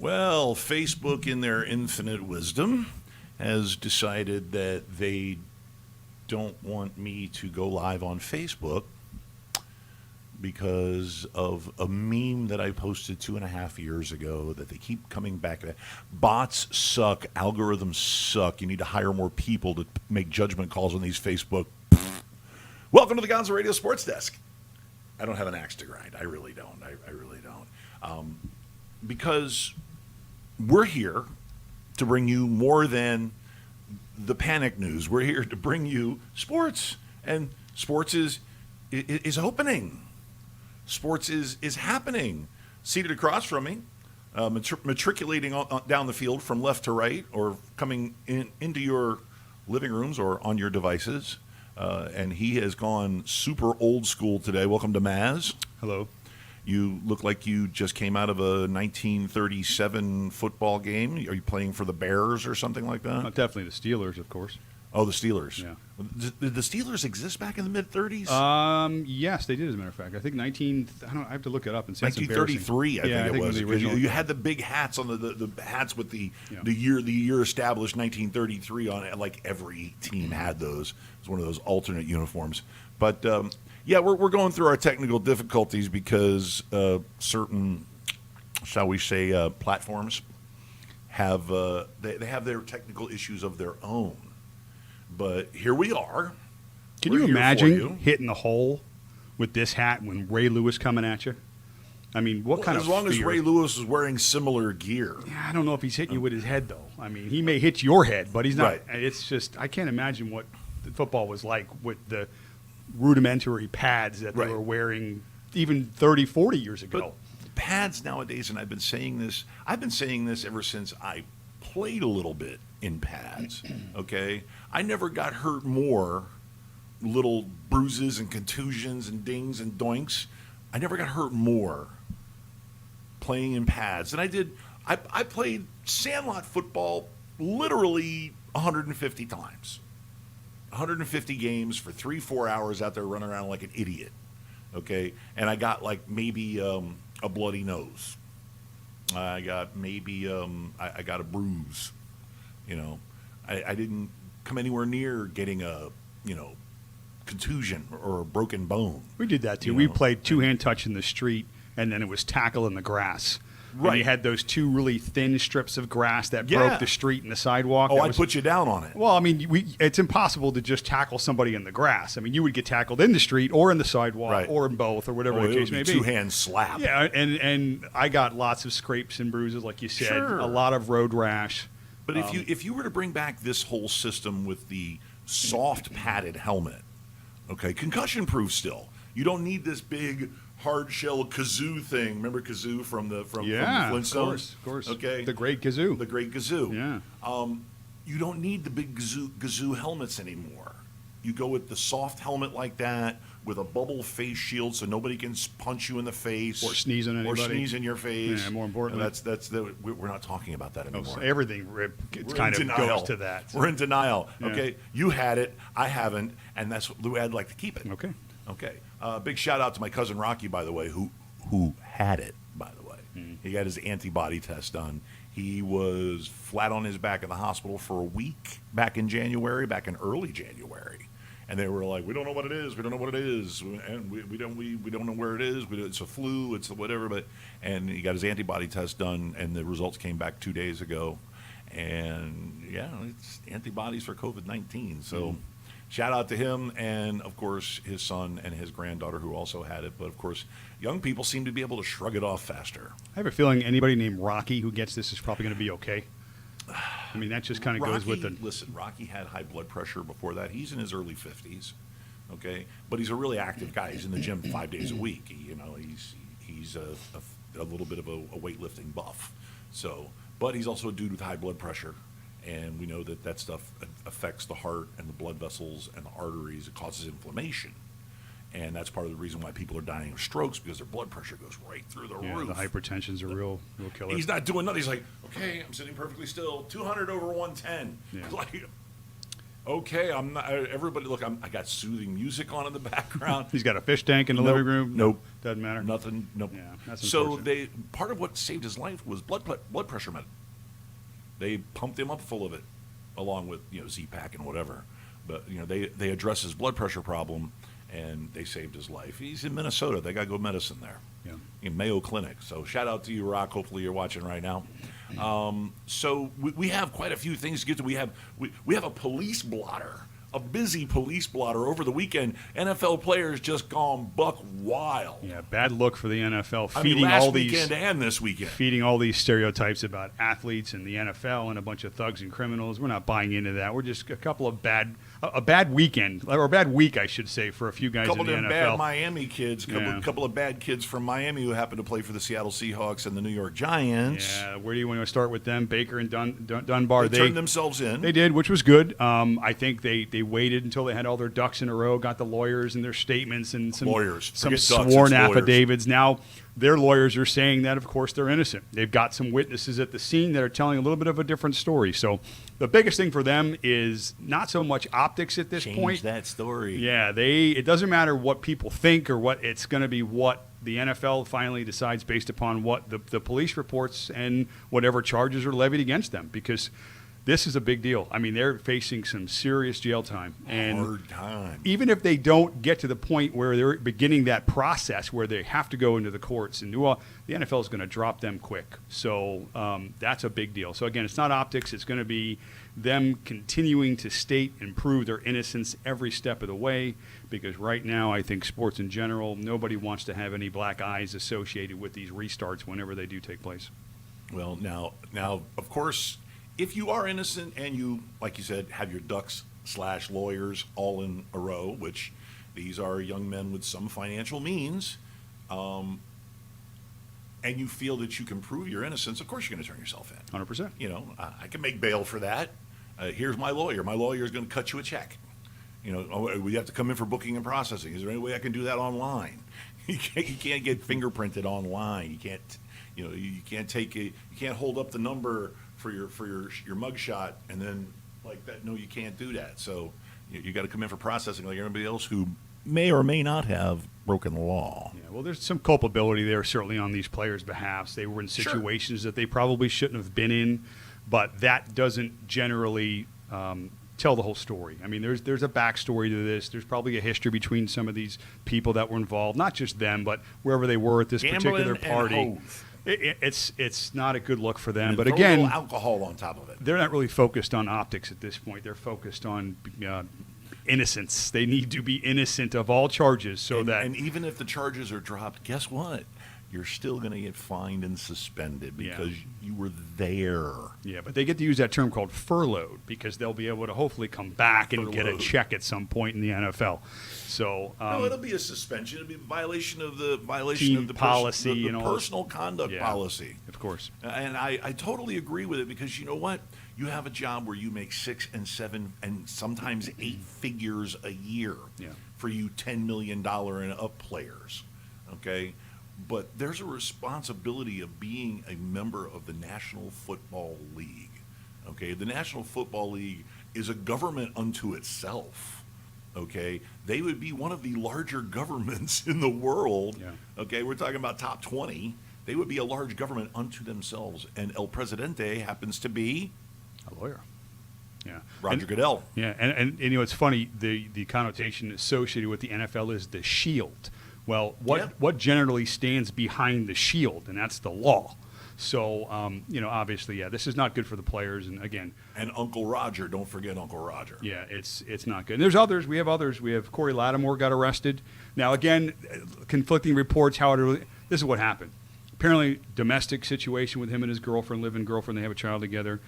Well, Facebook, in their infinite wisdom, has decided that they don't want me to go live on Facebook because of a meme that I posted 2.5 years ago that they keep coming back. Bots suck. Algorithms suck. You need to hire more people to make judgment calls on these Facebook. Welcome to the Gonzo Radio Sports Desk. I don't have an axe to grind. I really don't. I really don't. Because we're here to bring you more than the panic news. We're here to bring you sports. And sports is opening. Sports is happening. Seated across from me, matriculating down the field from left to right or coming into your living rooms or on your devices. And he has gone super old school today. Welcome to Maz. Hello. You look like you just came out of a 1937 football game. Are you playing for the Bears or something like that? Definitely the Steelers, of course. Oh, the Steelers. Yeah. Did the Steelers exist back in the mid-30s? Yes, they did, as a matter of fact. I think I have to look it up and see. 1933, I think it was. The original. You had the big hats on the hats with the year established 1933 on it. Like every team had those. It was one of those alternate uniforms. But we're going through our technical difficulties because certain, shall we say, platforms have they have their technical issues of their own. But here we are. Can you imagine hitting the hole with this hat when Ray Lewis coming at you? I mean, what kind of fear? As long as Ray Lewis is wearing similar gear. Yeah, I don't know if he's hitting you with his head, though. I mean, he may hit your head, but he's not. Right. It's just, I can't imagine what the football was like with the rudimentary pads that they were wearing even 30, 40 years ago. But pads nowadays, and I've been saying this ever since I played a little bit in pads, okay? I never got hurt more, little bruises and contusions and dings and doinks. I never got hurt more playing in pads than I did. I played sandlot football literally 150 times. 150 games for 3-4 hours out there running around like an idiot, okay? And I got like maybe a bloody nose. I got maybe I got a bruise, you know. I didn't come anywhere near getting a contusion or a broken bone. We did that too. We played two-hand touch in the street, and then it was tackle in the grass. Right. And you had those two really thin strips of grass that broke the street and the sidewalk. Oh, I'd put you down on it. Well, I mean, it's impossible to just tackle somebody in the grass. I mean, you would get tackled in the street or in the sidewalk or in both or whatever the case may be. Two-hand slap. Yeah, and I got lots of scrapes and bruises, like you said. Sure. A lot of road rash. But if you were to bring back this whole system with the soft padded helmet, okay, concussion proof still. You don't need this big hard shell kazoo thing. Remember kazoo from the Flintstones? Of course. Okay. The great kazoo. The great kazoo. Yeah. You don't need the big kazoo helmets anymore. You go with the soft helmet like that with a bubble face shield so nobody can punch you in the face or sneeze on anybody. Or sneeze in your face. Yeah, more importantly. We're not talking about that anymore. So everything kind of goes to that. We're in denial. Yeah. Okay. You had it. I haven't. And that's the way I'd like to keep it. Okay. Big shout out to my cousin Rocky, by the way, who had it, by the way. He got his antibody test done. He was flat on his back in the hospital for a week back in early January. And they were like, we don't know what it is. We don't know what it is. And we don't know where it is. It's a flu. It's whatever. And he got his antibody test done, and the results came back 2 days ago. And, it's antibodies for COVID-19. So shout out to him and, of course, his son and his granddaughter who also had it. But, of course, young people seem to be able to shrug it off faster. I have a feeling anybody named Rocky who gets this is probably going to be okay. I mean, that just kind of goes with the... Listen, Rocky had high blood pressure before that. He's in his early 50s, okay? But he's a really active guy. He's in the gym 5 days a week. He's a little bit of a weightlifting buff. So, but he's also a dude with high blood pressure. And we know that stuff affects the heart and the blood vessels and the arteries. It causes inflammation. And that's part of the reason why people are dying of strokes, because their blood pressure goes right through the roof. The hypertension's a real killer. He's not doing nothing. He's like, okay, I'm sitting perfectly still. 200 over 110. Yeah. Okay, I'm not. Everybody, look, I got soothing music on in the background. He's got a fish tank in the Nope, living room. nope. Doesn't matter. Nothing. Nope. Yeah, that's so unfortunate. part of what saved his life was blood pressure med. They pumped him up full of it, along with Z-Pack and whatever. But they addressed his blood pressure problem, and they saved his life. He's in Minnesota. They got good medicine there. Yeah. In Mayo Clinic. So shout out to you, Rock. Hopefully you're watching right now. So we have quite a few things to get to. We have a police blotter, a busy police blotter over the weekend. NFL players just gone buck wild. Yeah, bad look for the NFL. I mean, last weekend and this weekend. Feeding all these stereotypes about athletes and the NFL and a bunch of thugs and criminals. We're not buying into that. We're just a bad weekend, or a bad week, I should say, for a few guys in the NFL. Couple of bad Miami kids, couple of bad kids from Miami who happen to play for the Seattle Seahawks and the New York Giants. Yeah, where do you want to start with them? Baker and Dunbar. They turned themselves in. They did, which was good. I think they waited until they had all their ducks in a row, got the lawyers and their statements and some sworn affidavits. Now their lawyers are saying that, of course, they're innocent. They've got some witnesses at the scene that are telling a little bit of a different story. So the biggest thing for them is not so much optics at this point. Change that story. Yeah, it doesn't matter what people think or what it's going to be, what the NFL finally decides based upon what the police reports and whatever charges are levied against them, because this is a big deal. I mean, they're facing some serious jail time. And hard time. even if they don't get to the point where they're beginning that process where they have to go into the courts and the NFL is going to drop them quick. So that's a big deal. So, again, it's not optics. It's going to be them continuing to state and prove their innocence every step of the way, because right now I think sports in general, nobody wants to have any black eyes associated with these restarts whenever they do take place. Well, now, of course, if you are innocent and you, like you said, have your ducks/lawyers all in a row, which these are young men with some financial means, and you feel that you can prove your innocence, of course you're going to turn yourself in. 100%. I can make bail for that. Here's my lawyer. My lawyer is going to cut you a check. We have to come in for booking and processing. Is there any way I can do that online? You can't get fingerprinted online. You can't. You can't take it. You can't hold up the number for your mugshot and then like that. No, you can't do that. So you got to come in for processing like everybody else who may or may not have broken the law. Yeah, well, there's some culpability there certainly on these players' behalfs. They were in situations that they probably shouldn't have been in, but that doesn't generally tell the whole story. I mean, there's a backstory to this. There's probably a history between some of these people that were involved, not just them, but wherever they were at this particular party. It's not a good look for them. But again, a little alcohol on top of it. They're not really focused on optics at this point. They're focused on innocence. They need to be innocent of all charges, and even if the charges are dropped, guess what? You're still going to get fined and suspended because you were there. Yeah, but they get to use that term called furloughed because they'll be able to hopefully come back and get a check at some point in the NFL. So no, it'll be a suspension. It'll be a violation of the policy, the personal conduct policy. Of course. And I totally agree with it because you know what? You have a job where you make 6 and 7 and sometimes 8 figures a year for you $10 million and up players. Okay. But there's a responsibility of being a member of the National Football League. Okay, the National Football League is a government unto itself. Okay, they would be one of the larger governments in the world. Yeah. Okay, we're talking about top 20. They would be a large government unto themselves, and El Presidente happens to be a lawyer. Yeah, Roger Goodell. Yeah, and it's funny, the connotation associated with the NFL is the shield. Well, what generally stands behind the shield, and that's the law. So, obviously, this is not good for the players. And again, Uncle Roger, don't forget Uncle Roger. Yeah, it's not good. And there's others. We have others. We have Corey Lattimore got arrested. Now, again, conflicting reports. This is what happened. Apparently, domestic situation with him and his girlfriend, live-in girlfriend. They have a child together.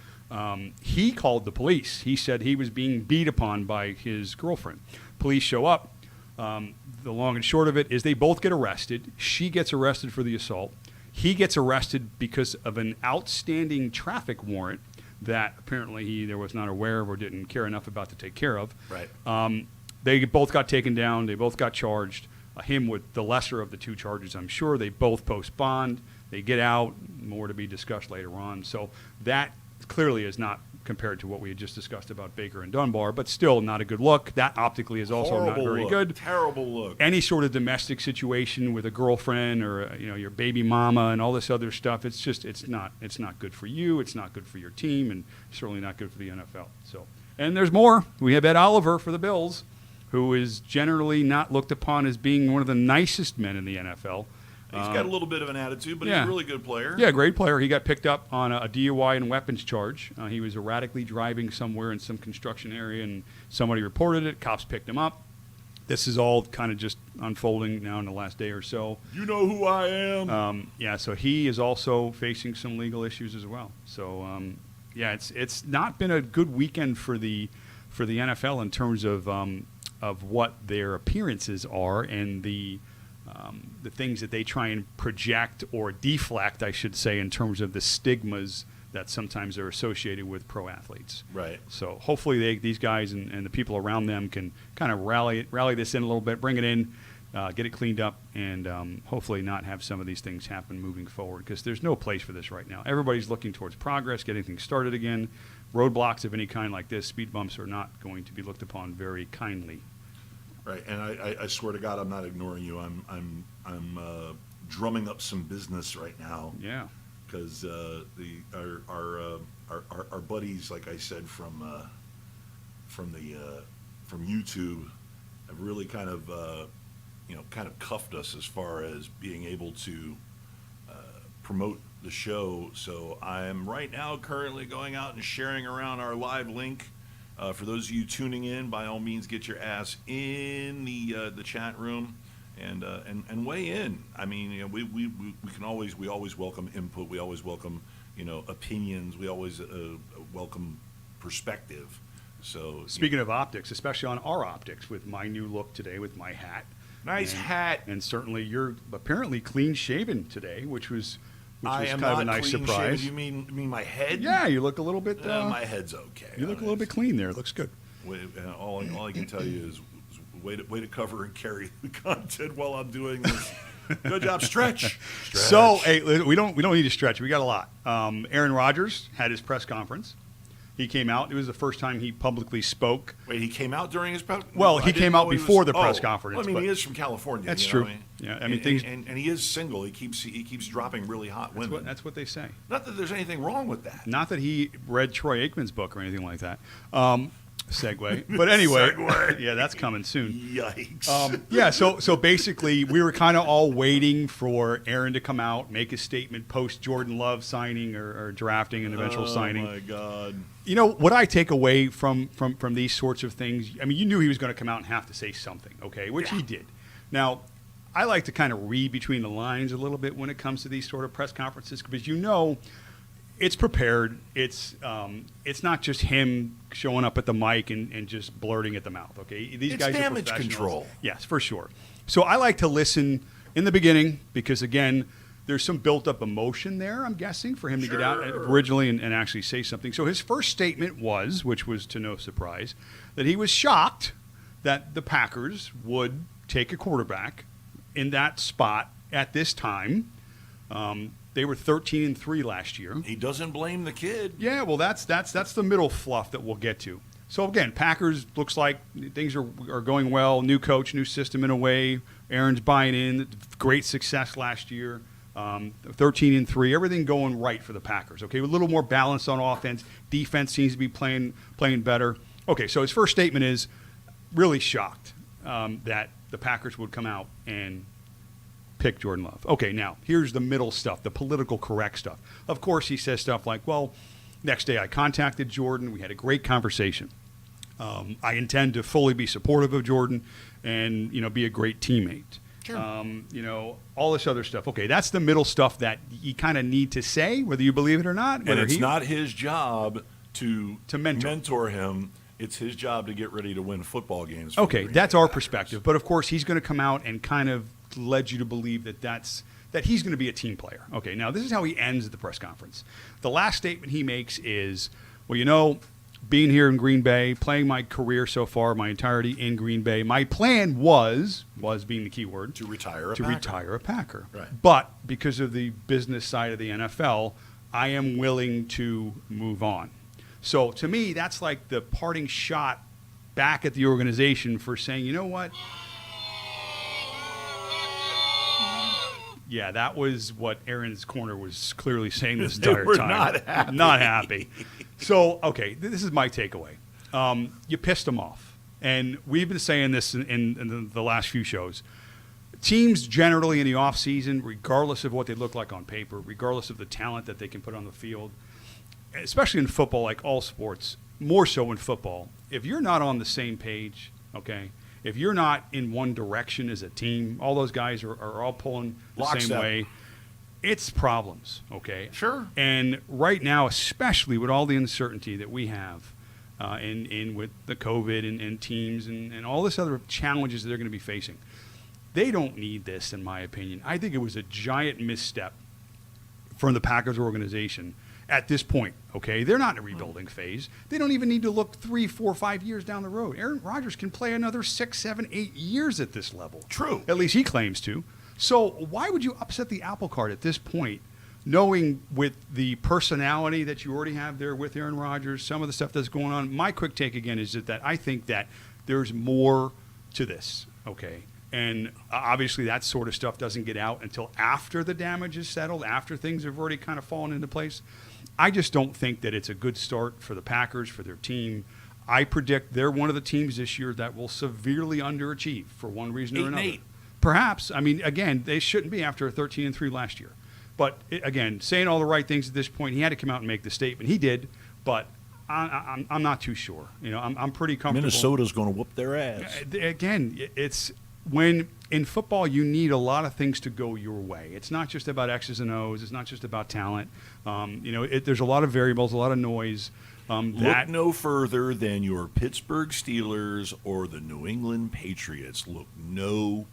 He called the police. He said he was being beat upon by his girlfriend. Police show up. The long and short of it is they both get arrested. She gets arrested for the assault. He gets arrested because of an outstanding traffic warrant that apparently he either was not aware of or didn't care enough about to take care of. Right. They both got taken down. They both got charged. Him with the lesser of the 2 charges, I'm sure. They both post bond. They get out. More to be discussed later on. So that clearly is not compared to what we had just discussed about Baker and Dunbar, but still not a good look. That optically is also not Horrible very look. good. Terrible look. Any sort of domestic situation with a girlfriend or your baby mama and all this other stuff, it's not good for you. It's not good for your team, and certainly not good for the NFL. So, and there's more. We have Ed Oliver for the Bills, who is generally not looked upon as being one of the nicest men in the NFL. He's got a little bit of an attitude, but he's yeah. a really good player. Yeah, great player. He got picked up on a DUI and weapons charge. He was erratically driving somewhere in some construction area, and somebody reported it. Cops picked him up. This is all kind of just unfolding now in the last day or so. You know who I am. So he is also facing some legal issues as well. So, it's not been a good weekend for the NFL in terms of what their appearances are and the things that they try and project or deflect, I should say, in terms of the stigmas that sometimes are associated with pro athletes. Right. So hopefully these guys and the people around them can kind of rally this in a little bit, bring it in, get it cleaned up, and hopefully not have some of these things happen moving forward, because there's no place for this right now. Everybody's looking towards progress, getting things started again. Roadblocks of any kind like this, speed bumps, are not going to be looked upon very kindly. Right, and I swear to God, I'm not ignoring you. I'm drumming up some business right now. Yeah. Because our buddies, like I said, from YouTube, have really kind of cuffed us as far as being able to promote the show. So I am right now currently going out and sharing around our live link. For those of you tuning in, by all means, get your ass in the chat room and weigh in. I mean, we always welcome input. We always welcome opinions. We always welcome perspective. So speaking of optics, especially on our optics, with my new look today with my hat, nice hat, and certainly you're apparently clean shaven today, which was I am kind of a not nice clean surprise. shaven. You mean my head? Yeah, you look a little bit. My head's okay. You look a little bit clean there. It looks good. All I can tell you is way to cover and carry the content while I'm doing this. Good job. Stretch. So, hey, we don't need to stretch. We got a lot. Aaron Rodgers had his press conference. He came out. It was the first time he publicly spoke. Wait, he came out during his press? Well, he came out before the press conference. Well, I mean, he is from California. That's true. Yeah, I mean, and he is single. He keeps dropping really hot women. That's what they say. Not that there's anything wrong with that. Not that he read Troy Aikman's book or anything like that. Segue. But anyway, yeah, that's coming soon. Yikes. So basically, we were kind of all waiting for Aaron to come out, make a statement, post Jordan Love signing or drafting and eventual signing. Oh, my God. You know, what I take away from these sorts of things, I mean, you knew he was going to come out and have to say something, okay, which he did. Now, I like to kind of read between the lines a little bit when it comes to these sort of press conferences, because it's prepared. It's not just him showing up at the mic and just blurting at the mouth. Okay, these guys damage are professionals. control. Yes, for sure. So I like to listen in the beginning because, again, there's some built-up emotion there, I'm guessing, for him to get out originally and actually say something. So his first statement was, which was to no surprise, that he was shocked that the Packers would take a quarterback in that spot at this time. They were 13-3 last year. He doesn't blame the kid. Yeah, well, that's the middle fluff that we'll get to. So again, Packers looks like things are going well. New coach, new system in a way. Aaron's buying in. Great success last year. 13-3. Everything going right for the Packers. Okay, with a little more balance on offense. Defense seems to be playing better. Okay, so his first statement is really shocked that the Packers would come out and pick Jordan Love. Okay, now, here's the middle stuff, the political correct stuff. Of course, he says stuff like, well, next day I contacted Jordan. We had a great conversation. I intend to fully be supportive of Jordan and, be a great teammate. Sure. All this other stuff. Okay, that's the middle stuff that you kind of need to say, whether you believe it or not. And it's not his job to mentor him. It's his job to get ready to win football games. Okay, that's our perspective. But, of course, he's going to come out and kind of led you to believe that he's going to be a team player. Okay, now this is how he ends the press conference. The last statement he makes is, well, being here in Green Bay, playing my career so far, my entirety in Green Bay, my plan was being the key word, to retire a Packer. Right. But because of the business side of the NFL, I am willing to move on. So to me, that's like the parting shot back at the organization for saying, you know what? Yeah, that was what Aaron's Corner was clearly saying this They entire were time. not happy. Not happy. So, okay, this is my takeaway. You pissed them off. And we've been saying this in the last few shows. Teams generally in the offseason, regardless of what they look like on paper, regardless of the talent that they can put on the field, especially in football, like all sports, more so in football, if you're not on the same page, okay, if you're not in one direction as a team, all those guys are all pulling the same Lockstep. way, it's problems, okay? Sure. And right now, especially with all the uncertainty that we have in with the COVID and teams and all this other challenges that they're going to be facing, they don't need this, in my opinion. I think it was a giant misstep from the Packers organization at this point, okay? They're not in a rebuilding phase. They don't even need to look 3, 4, 5 years down the road. Aaron Rodgers can play another 6, 7, 8 years at this level. True. At least he claims to. So why would you upset the apple cart at this point, knowing with the personality that you already have there with Aaron Rodgers, some of the stuff that's going on? My quick take, again, is that I think that there's more to this, okay? And obviously that sort of stuff doesn't get out until after the damage is settled, after things have already kind of fallen into place. I just don't think that it's a good start for the Packers, for their team. I predict they're one of the teams this year that will severely underachieve for one reason or another. 8-8. Perhaps. I mean, again, they shouldn't be after a 13-3 last year. But, again, saying all the right things at this point, he had to come out and make the statement. He did, but I'm not too sure. You know, I'm pretty comfortable. Minnesota's going to whoop their ass. Again, it's when in football you need a lot of things to go your way. It's not just about X's and O's. It's not just about talent. There's a lot of variables, a lot of noise. Look no further than your Pittsburgh Steelers or the New England Patriots. Look no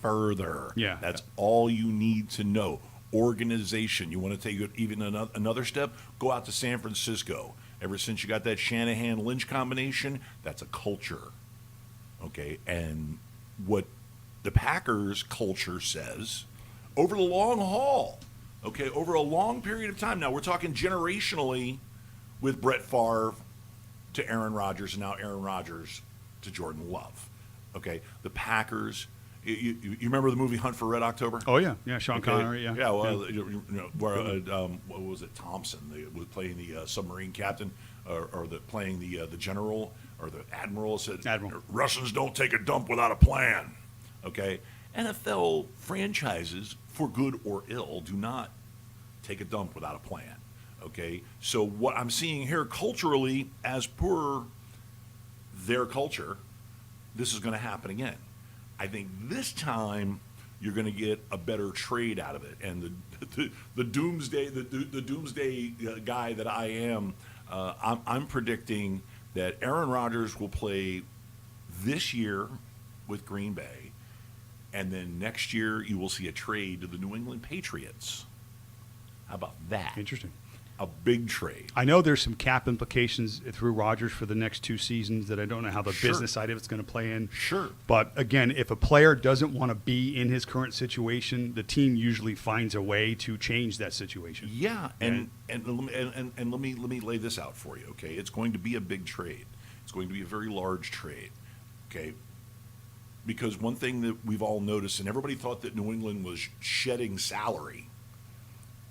further. Yeah. That's all you need to know. Organization. You want to take it even another step? Go out to San Francisco. Ever since you got that Shanahan-Lynch combination, that's a culture. Okay? And what the Packers culture says, over the long haul, okay, over a long period of time. Now, we're talking generationally with Brett Favre to Aaron Rodgers, and now Aaron Rodgers to Jordan Love. Okay? The Packers... You remember the movie Hunt for Red October? Oh, yeah. Yeah, Sean Okay. Connery, yeah. Yeah, well, where, what was it, Thompson was playing the submarine captain, or playing the general, or the admiral, said, Admiral. Russians don't take a dump without a plan. Okay? NFL franchises, for good or ill, do not take a dump without a plan. Okay? So what I'm seeing here culturally, as per their culture, this is going to happen again. I think this time you're going to get a better trade out of it. And the doomsday guy that I am, I'm predicting that Aaron Rodgers will play this year with Green Bay, and then next year you will see a trade to the New England Patriots. How about that? Interesting. A big trade. I know there's some cap implications through Rodgers for the next 2 seasons that I don't know how the Sure. business side of it's going to play in. Sure. But again, if a player doesn't want to be in his current situation, the team usually finds a way to change that situation. Yeah, and let me lay this out for you. Okay, it's going to be a big trade. It's going to be a very large trade. Okay, because one thing that we've all noticed, and everybody thought that New England was shedding salary.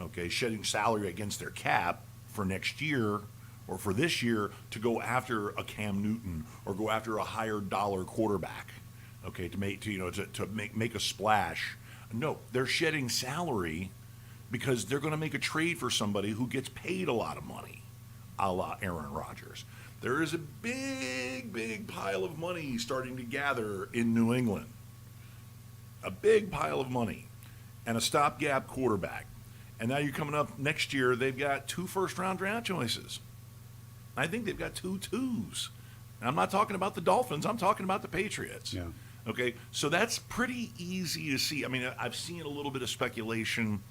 Okay, shedding salary against their cap for next year or for this year to go after a Cam Newton or go after a higher dollar quarterback. Okay, to make a splash. No, they're shedding salary because they're going to make a trade for somebody who gets paid a lot of money, a la Aaron Rodgers. There is a big pile of money starting to gather in New England. A big pile of money and a stopgap quarterback. And now you're coming up next year, they've got 2 first-round draft choices. I think they've got 2 twos. And I'm not talking about the Dolphins. I'm talking about the Patriots. Yeah. Okay, so that's pretty easy to see. I mean, I've seen a little bit of speculation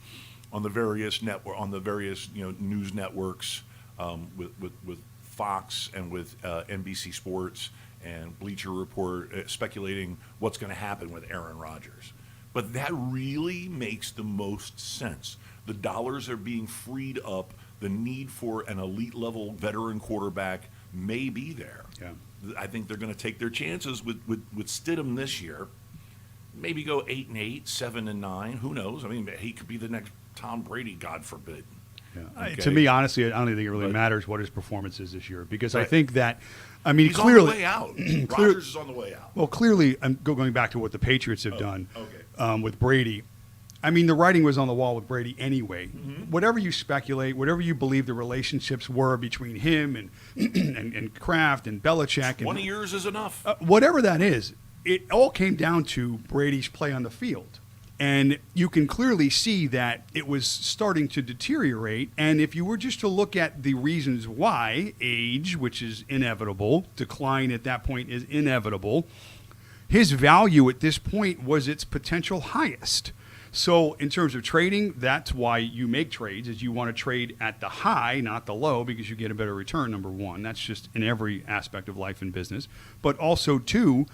on the various news networks with Fox and with NBC Sports and Bleacher Report speculating what's going to happen with Aaron Rodgers. But that really makes the most sense. The dollars are being freed up. The need for an elite level veteran quarterback may be there. Yeah. I think they're going to take their chances with Stidham this year. Maybe go 8-8, 7-9. Who knows? I mean, he could be the next Tom Brady, God forbid. Yeah. Okay. To me, honestly, I don't think it really matters what his performance is this year because I Right. think that, I mean, He's clearly on the way out. Rodgers is on the way out. Well, clearly, I'm going back to what the Patriots have done okay. with Brady. I mean, the writing was on the wall with Brady anyway. Mm-hmm. Whatever you speculate, whatever you believe the relationships were between him and Kraft and Belichick, 20 years is enough. whatever that is, it all came down to Brady's play on the field. And you can clearly see that it was starting to deteriorate. And if you were just to look at the reasons why, age, which is inevitable, decline at that point is inevitable, his value at this point was its potential highest. So in terms of trading, that's why you make trades, is you want to trade at the high, not the low, because you get a better return, number one. That's just in every aspect of life and business. But also, two,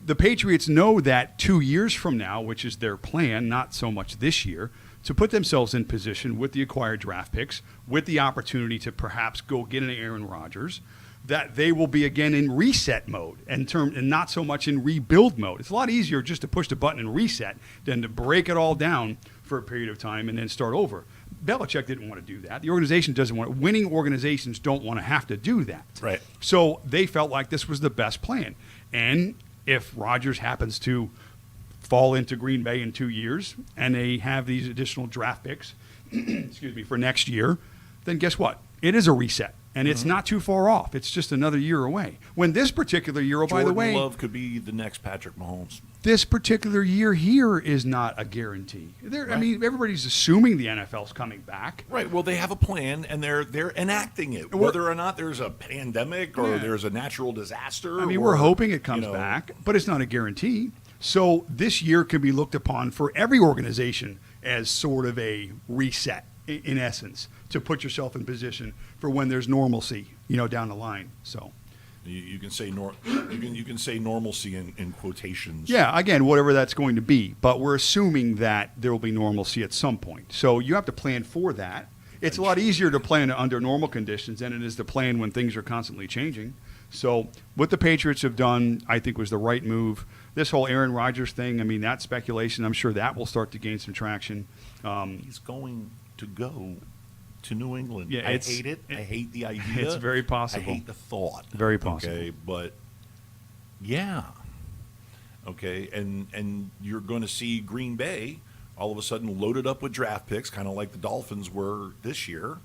the Patriots know that 2 years from now, which is their plan, not so much this year, to put themselves in position with the acquired draft picks, with the opportunity to perhaps go get an Aaron Rodgers, that they will be again in reset mode and not so much in rebuild mode. It's a lot easier just to push the button and reset than to break it all down for a period of time and then start over. Belichick didn't want to do that. The organization doesn't want it. Winning organizations don't want to have to do that. Right. So they felt like this was the best plan. And if Rodgers happens to fall into Green Bay in 2 years and they have these additional draft picks, excuse me, for next year, then guess what? It is a reset. And it's not too far off. It's just another year away. When this particular year, by the way, Jordan Love could be the next Patrick Mahomes. this particular year here is not a guarantee. I mean, everybody's assuming the NFL's coming back. Right. Well, they have a plan, and they're enacting it. Whether or not there's a pandemic or there's a natural disaster. I mean, we're hoping it comes back, but it's not a guarantee. So this year can be looked upon for every organization as sort of a reset, in essence, to put yourself in position for when there's normalcy, down the line. So you can say you can say normalcy in quotations. yeah, again, whatever that's going to be, but we're assuming that there will be normalcy at some point. So you have to plan for that. It's a lot easier to plan under normal conditions than it is to plan when things are constantly changing. So what the Patriots have done, I think, was the right move. This whole Aaron Rodgers thing, I mean, that speculation, I'm sure that will start to gain some traction. He's going to go to New England. Yeah, I hate it. I hate the idea. It's very possible. I hate the thought. Very possible. Okay, but yeah. Okay, and you're going to see Green Bay all of a sudden loaded up with draft picks, kind of like the Dolphins were this year,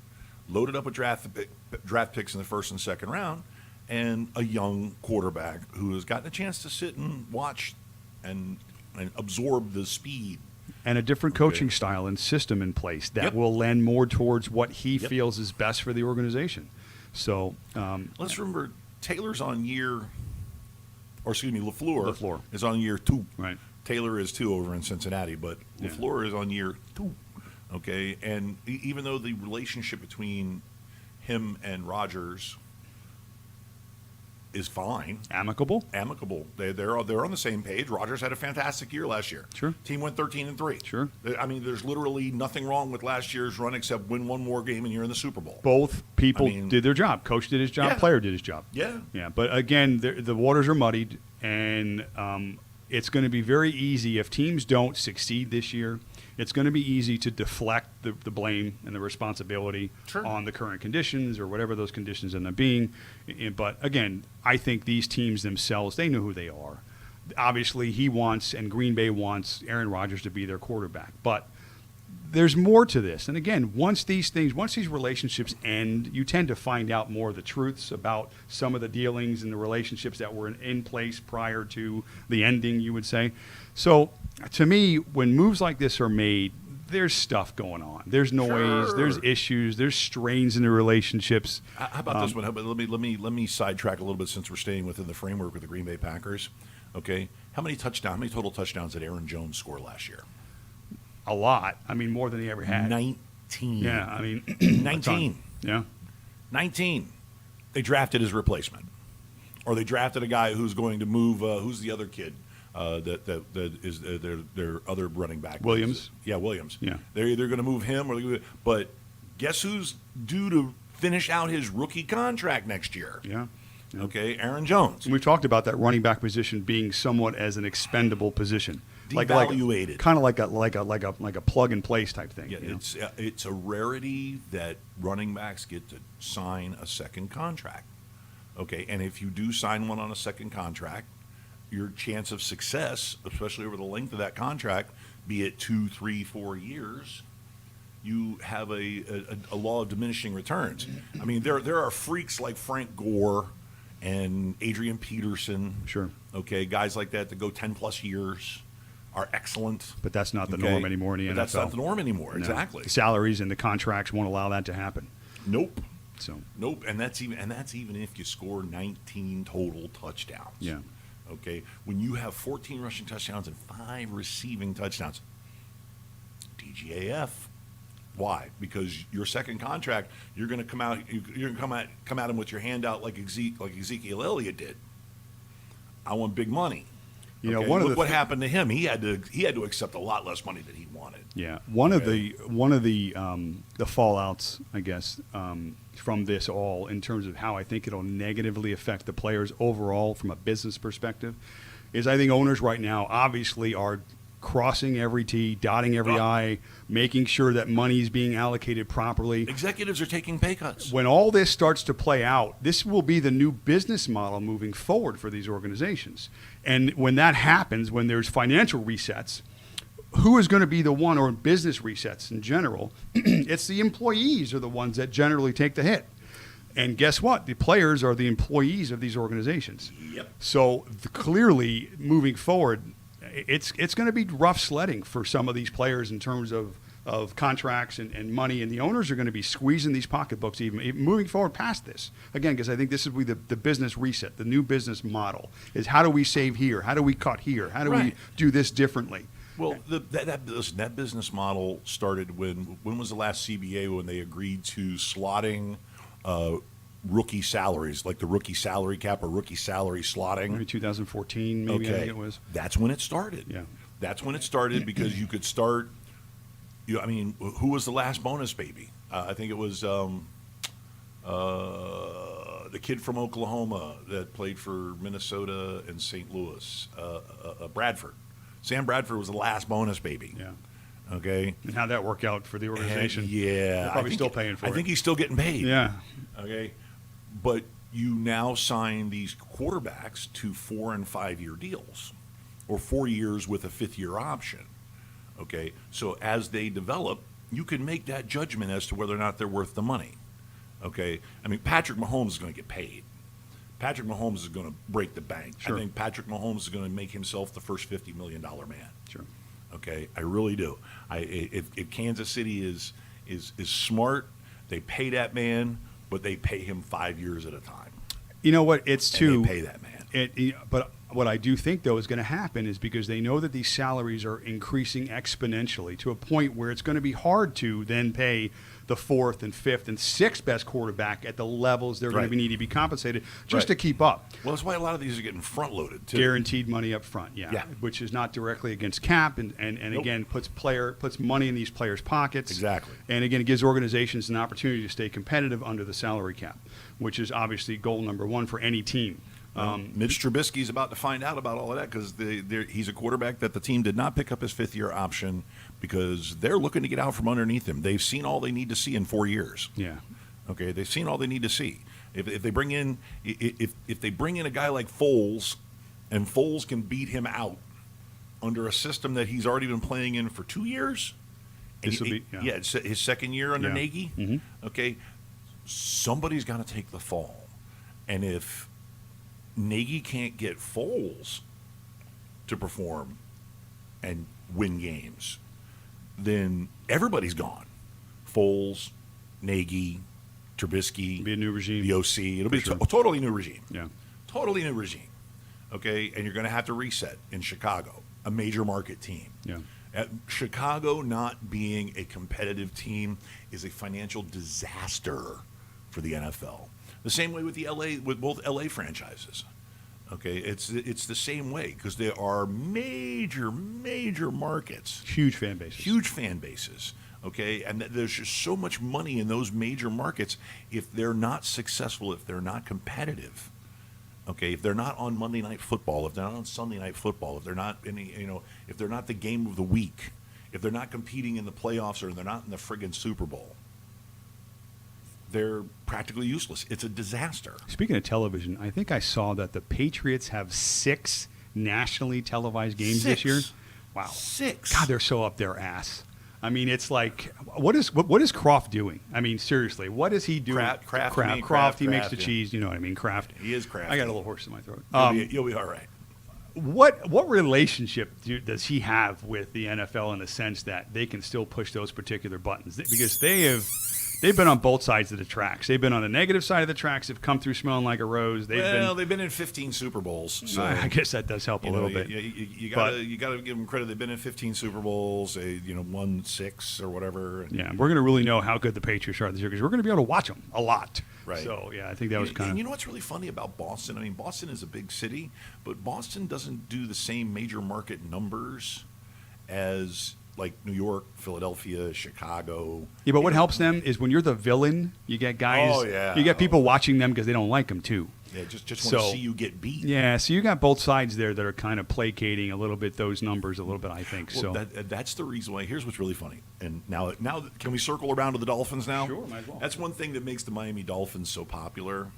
loaded up with draft picks in the first and second round, and a young quarterback who has gotten a chance to sit and watch and absorb the speed. And a different coaching style and system in place that Yep. will lend more towards what he Yep. feels is best for the organization. So Let's remember, Taylor's on LaFleur. LaFleur. Is on year 2. Right. Taylor is 2 over in Cincinnati, but Yeah. LaFleur is on year 2. Okay, and even though the relationship between him and Rodgers is fine, amicable. they're on the same page. Rodgers had a fantastic year last year. Sure. Team went 13-3. Sure. I mean, there's literally nothing wrong with last year's run except win one more game and you're in the Super Bowl. Both people I mean, did their job. Coach did his job. Yeah. Player did his job. Yeah. Yeah. But again, the waters are muddied, and it's going to be very easy if teams don't succeed this year. It's going to be easy to deflect the blame and the responsibility Sure. on the current conditions or whatever those conditions end up being. But again, I think these teams themselves, they know who they are. Obviously, he wants and Green Bay wants Aaron Rodgers to be their quarterback. But there's more to this. And again, once these relationships end, you tend to find out more of the truths about some of the dealings and the relationships that were in place prior to the ending, you would say. So to me, when moves like this are made, there's stuff going on. There's noise, Sure. there's issues, there's strains in the relationships. How about this one? How about, let me sidetrack a little bit since we're staying within the framework of the Green Bay Packers. Okay, how many total touchdowns did Aaron Jones score last year? A lot. I mean, more than he ever had. 19. Yeah, I mean, 19. Yeah. 19. They drafted his replacement, or they drafted a guy who's going to move. Who's the other kid? that is their other running back. Williams. Yeah, Williams. Yeah. They're either going to move him but guess who's due to finish out his rookie contract next year? Yeah. Yeah. Okay, Aaron Jones. And we've talked about that running back position being somewhat as an expendable position, Devaluated. kind of like a plug and place type thing. Yeah, you know? it's a rarity that running backs get to sign a second contract. Okay, and if you do sign one on a second contract, your chance of success, especially over the length of that contract, be it 2, 3, 4 years, you have a law of diminishing returns. I mean, there are freaks like Frank Gore and Adrian Peterson. Sure. Okay, guys like that go 10+ years are excellent. But that's not the norm anymore in the NFL. That's not the norm anymore. No. Exactly. The salaries and the contracts won't allow that to happen. Nope. So. Nope. And that's even if you score 19 total touchdowns. Yeah. Okay. When you have 14 rushing touchdowns and 5 receiving touchdowns, DGAF. Why? Because your second contract, you're going to come out. You're going to come at him with your hand out like Ezekiel Elliott did. I want big money. You know, Look what happened to him. He had to accept a lot less money than he wanted. Yeah, one of the fallouts, I guess, from this all, in terms of how I think it'll negatively affect the players overall from a business perspective, is I think owners right now obviously are crossing every T, dotting every I, making sure that money is being allocated properly. Executives are taking pay cuts. When all this starts to play out, this will be the new business model moving forward for these organizations. And when that happens, when there's financial resets, who is going to be the one, or business resets in general? It's the employees are the ones that generally take the hit. And guess what? The players are the employees of these organizations. Yep. So clearly, moving forward, it's going to be rough sledding for some of these players in terms of contracts and money, and the owners are going to be squeezing these pocketbooks even moving forward past this. Again, because I think this will be the business reset, the new business model is how do we save here? How do we cut here? How do we do this differently? Well, that business model started when was the last CBA when they agreed to slotting rookie salaries, like the rookie salary cap or rookie salary slotting? Maybe 2014, maybe I think it was. That's when it started. Yeah. That's when it started because you could start. I mean, who was the last bonus baby? I think it was the kid from Oklahoma that played for Minnesota and St. Louis, Bradford. Sam Bradford was the last bonus baby. Yeah. Okay. And how'd that work out for the organization? Yeah. They're probably still paying for it. I think he's still getting paid. Yeah. Okay. But you now sign these quarterbacks to 4 and 5 year deals, or 4 years with a 5th year option. Okay. So as they develop, you can make that judgment as to whether or not they're worth the money. Okay. I mean, Patrick Mahomes is going to get paid. Patrick Mahomes is going to break the bank. Sure. I think Patrick Mahomes is going to make himself the first $50 million man. Sure. Okay, I really do. If Kansas City is smart, they pay that man, but they pay him 5 years at a time. You know what? It's too. They pay that man. But what I do think, though, is going to happen is because they know that these salaries are increasing exponentially to a point where it's going to be hard to then pay the 4th and 5th and 6th best quarterback at the levels they're going to need to be compensated just to keep up. Well, that's why a lot of these are getting front-loaded, too. Guaranteed money up front, yeah. Which is not directly against cap and again, puts money in these players' pockets. Exactly. And, again, it gives organizations an opportunity to stay competitive under the salary cap, which is obviously goal number one for any team. Mitch Trubisky's about to find out about all of that because he's a quarterback that the team did not pick up his 5th year option because they're looking to get out from underneath him. They've seen all they need to see in 4 years. Yeah. Okay, they've seen all they need to see. If they bring in a guy like Foles, and Foles can beat him out under a system that he's already been playing in for 2 years. It's his second year under Nagy. Mm-hmm. Okay, somebody's got to take the fall, and if Nagy can't get Foles to perform and win games, then everybody's gone. Foles, Nagy, Trubisky. It'll be a new regime. The OC. It'll be a totally new regime. Yeah. Totally new regime. Okay, and you're going to have to reset in Chicago, a major market team. Yeah. Chicago not being a competitive team is a financial disaster for the NFL. The same way with both LA franchises. Okay, it's the same way because there are major markets, Huge fan bases. huge fan bases. Okay, and there's just so much money in those major markets. If they're not successful, if they're not competitive, okay, if they're not on Monday Night Football, if they're not on Sunday Night Football, if they're not if they're not the game of the week, if they're not competing in the playoffs or they're not in the friggin' Super Bowl, they're practically useless. It's a disaster. Speaking of television, I think I saw that the Patriots have 6 nationally televised games this 6. year. Wow. 6. God, they're so up their ass. I mean, it's like, what is Croft doing? I mean, seriously, what is he doing? Kraft, he makes the cheese. You know what I mean? Kraft. He is Kraft. I got a little horse in my throat. You'll be all right. What relationship does he have with the NFL in the sense that they can still push those particular buttons? Because they've been on both sides of the tracks. They've been on the negative side of the tracks. They've come through smelling like a rose. They've been in 15 Super Bowls. So I guess that does help a little bit. You gotta give them credit. They've been in 15 Super Bowls. They won 6 or whatever. Yeah, we're going to really know how good the Patriots are this year because we're going to be able to watch them a lot. Right. So, yeah, I think that was kind of... And you know what's really funny about Boston? I mean, Boston is a big city, but Boston doesn't do the same major market numbers as like New York, Philadelphia, Chicago. Yeah, but what helps them is when you're the villain, you get guys... Oh, yeah. You get people watching them because they don't like them, too. Yeah, just want to see you get beat. Yeah, so you got both sides there that are kind of placating a little bit those numbers a little bit, I think. Well, So that's the reason why. Here's what's really funny. And now can we circle around to the Dolphins now? Sure, might as well. That's one thing that makes the Miami Dolphins so popular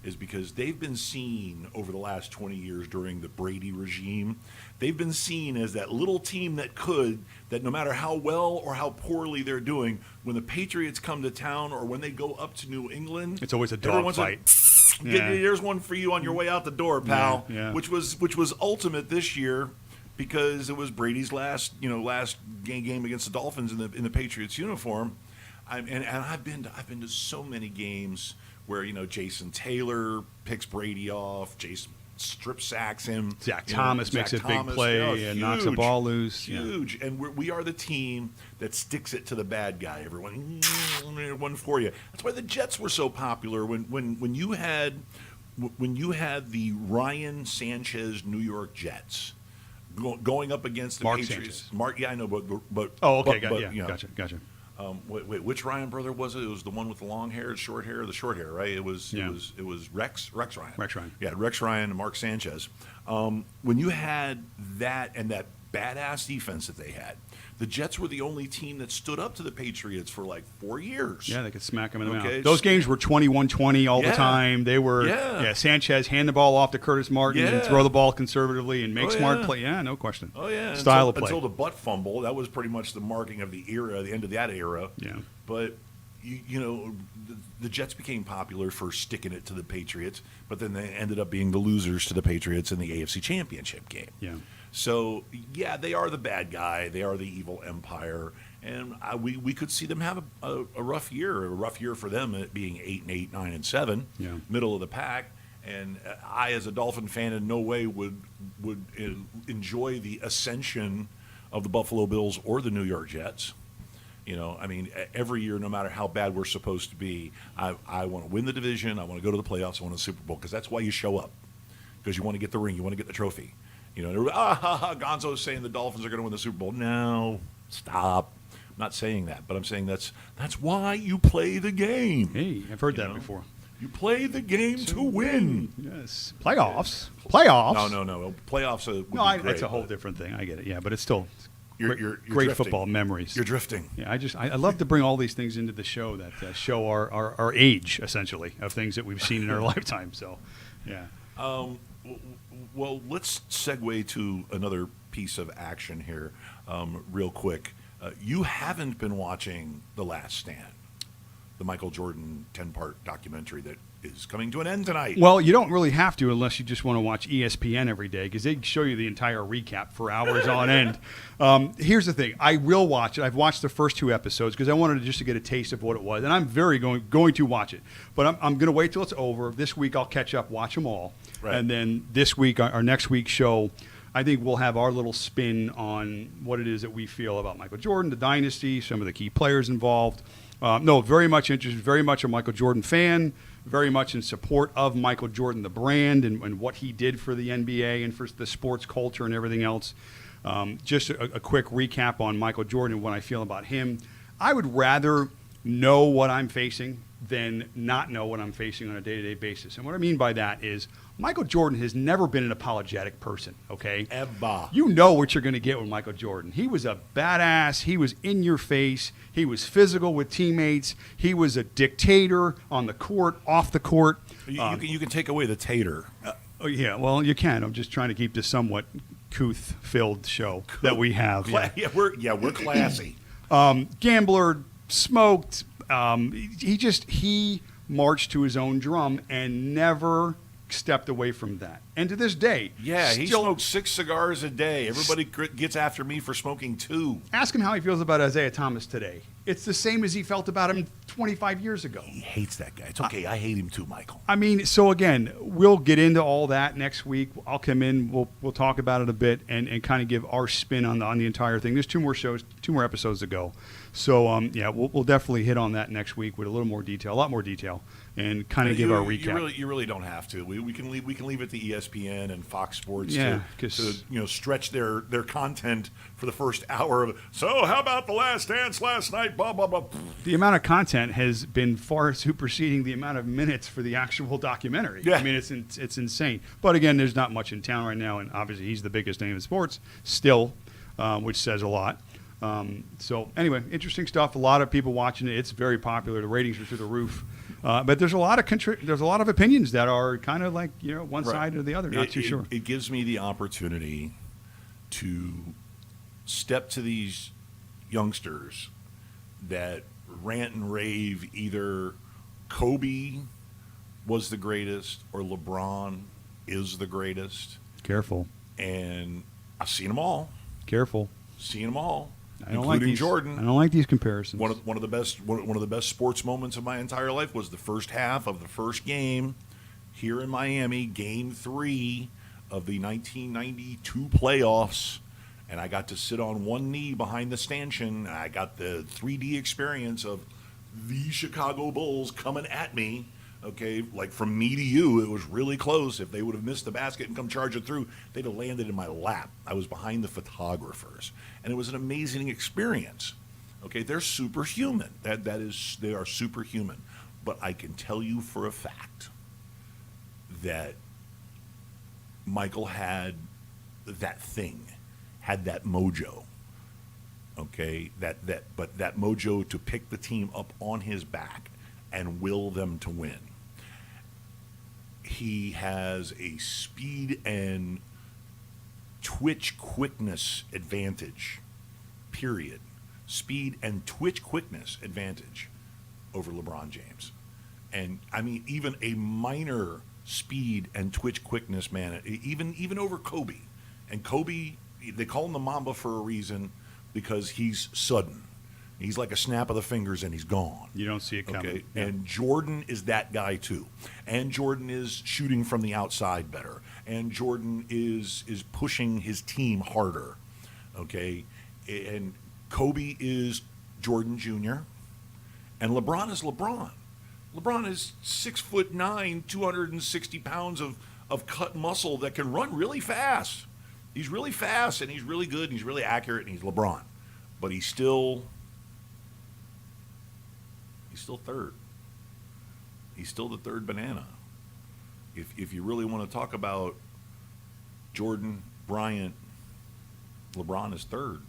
is because they've been seen over the last 20 years during the Brady regime. They've been seen as that little team that no matter how well or how poorly they're doing, when the Patriots come to town or when they go up to New England, it's always a dogfight. There's one for you on your way out the door, pal. Yeah. Which was ultimate this year because it was Brady's last game against the Dolphins in the Patriots uniform. And I've been to so many games where Jason Taylor picks Brady off, Jason strip sacks him, Zach Thomas makes a big play and knocks the ball loose. Huge, yeah. And we are the team that sticks it to the bad guy. Everyone for you. That's why the Jets were so popular when you had the Ryan Sanchez New York Jets going up against the Mark Patriots. Sanchez. Yeah, I know, but Oh, okay, gotcha. Wait, which Ryan brother was it? It was the one with the long hair, the short hair, right? It was Rex Ryan. Rex Ryan. Yeah, Rex Ryan and Mark Sanchez. When you had that and that badass defense that they had, the Jets were the only team that stood up to the Patriots for like 4 years. Yeah, they could smack them in the mouth. Those games were 21-20 all the time. They were Sanchez hand the ball off to Curtis Martin and throw the ball conservatively and make smart play. Yeah, no question. Oh yeah, style of play. Until the butt fumble, that was pretty much the marking of the era, the end of that era. Yeah, but the Jets became popular for sticking it to the Patriots, but then they ended up being the losers to the Patriots in the AFC Championship game. Yeah. So, yeah, they are the bad guy. They are the evil empire. And we could see them have a rough year for them, it being 8-8, 9-7, middle of the pack. And I, as a Dolphin fan, in no way would enjoy the ascension of the Buffalo Bills or the New York Jets. I mean, every year, no matter how bad we're supposed to be, I want to win the division. I want to go to the playoffs. I want a Super Bowl because that's why you show up, because you want to get the ring. You want to get the trophy. Gonzo's saying the Dolphins are going to win the Super Bowl. No, stop. I'm not saying that, but I'm saying that's why you play the game. Hey, I've heard that before. You play the game to win. Yes. Playoffs. No. Playoffs. That's a whole different thing. I get it. Yeah, but it's still you're great drifting. football memories. You're drifting. Yeah, I love to bring all these things into the show that show our age, essentially, of things that we've seen in our lifetime. So, yeah. Well, let's segue to another piece of action here real quick. You haven't been watching The Last Stand, the Michael Jordan 10-part documentary that is coming to an end tonight. Well, you don't really have to unless you just want to watch ESPN every day because they show you the entire recap for hours on end. Here's the thing. I will watch it. I've watched the first 2 episodes because I wanted just to get a taste of what it was, and I'm very going to watch it. But I'm going to wait till it's over. This week I'll catch up, watch them all. Right. And then this week, our next week's show, I think we'll have our little spin on what it is that we feel about Michael Jordan, the dynasty, some of the key players involved. Very much interested, very much a Michael Jordan fan. very much in support of Michael Jordan, the brand, and what he did for the NBA and for the sports culture and everything else. Just a quick recap on Michael Jordan and what I feel about him. I would rather know what I'm facing than not know what I'm facing on a day-to-day basis. And what I mean by that is Michael Jordan has never been an apologetic person, okay? Ever. You know what you're going to get with Michael Jordan. He was a badass. He was in your face. He was physical with teammates. He was a dictator on the court, off the court. You can take away the tater. Oh, yeah, well, you can. I'm just trying to keep this somewhat couth-filled show that we have. Yeah, we're classy. Gambler, smoked. He marched to his own drum and never stepped away from that. And to this day, yeah, he smoked 6 cigars a day. Everybody gets after me for smoking 2. Ask him how he feels about Isaiah Thomas today. It's the same as he felt about him 25 years ago. He hates that guy. It's okay. I hate him too, Michael. I mean, so again, we'll get into all that next week. I'll come in. We'll talk about it a bit and kind of give our spin on the entire thing. There's 2 more shows, 2 more episodes to go. So yeah, we'll definitely hit on that next week with a lot more detail, and kind of give our recap. You really don't have to. We can leave it to ESPN and Fox Sports Yeah, to stretch their content for the first hour of. So how about the Last Dance last night? Blah blah blah. The amount of content has been far superseding the amount of minutes for the actual documentary. Yeah. I mean, it's insane. But again, there's not much in town right now, and obviously he's the biggest name in sports still, which says a lot. So anyway, interesting stuff. A lot of people watching it. It's very popular. The ratings are through the roof. But there's a lot of opinions that are kind of like one side or the other. Not too sure. It gives me the opportunity to step to these youngsters that rant and rave either Kobe was the greatest or LeBron is the greatest. Careful. And I've seen them all. Careful. Seen them all. I don't including like Jordan. I don't like these comparisons. One of the best sports moments of my entire life was the first half of the first game here in Miami, Game 3 of the 1992 playoffs, and I got to sit on one knee behind the stanchion. And I got the 3D experience of the Chicago Bulls coming at me. Okay, like from me to you, it was really close. If they would have missed the basket and come charging through, they'd have landed in my lap. I was behind the photographers, and it was an amazing experience. Okay, they're superhuman. They are superhuman. But I can tell you for a fact that Michael had that thing, had that mojo. Okay, but that mojo to pick the team up on his back and will them to win. He has a speed and twitch quickness advantage, period. Speed and twitch quickness advantage over LeBron James. And, I mean, even a minor speed and twitch quickness, man, even over Kobe. And Kobe, they call him the Mamba for a reason because he's sudden. He's like a snap of the fingers and he's gone. You don't see it coming. Okay? Yeah. And Jordan is that guy too. And Jordan is shooting from the outside better. And Jordan is pushing his team harder. Okay? And Kobe is Jordan Jr. And LeBron is LeBron. LeBron is 6'9", 260 pounds of cut muscle that can run really fast. He's really fast and he's really good and he's really accurate and he's LeBron. But he's still third. He's still the third banana. If you really want to talk about Jordan, Bryant, LeBron is third.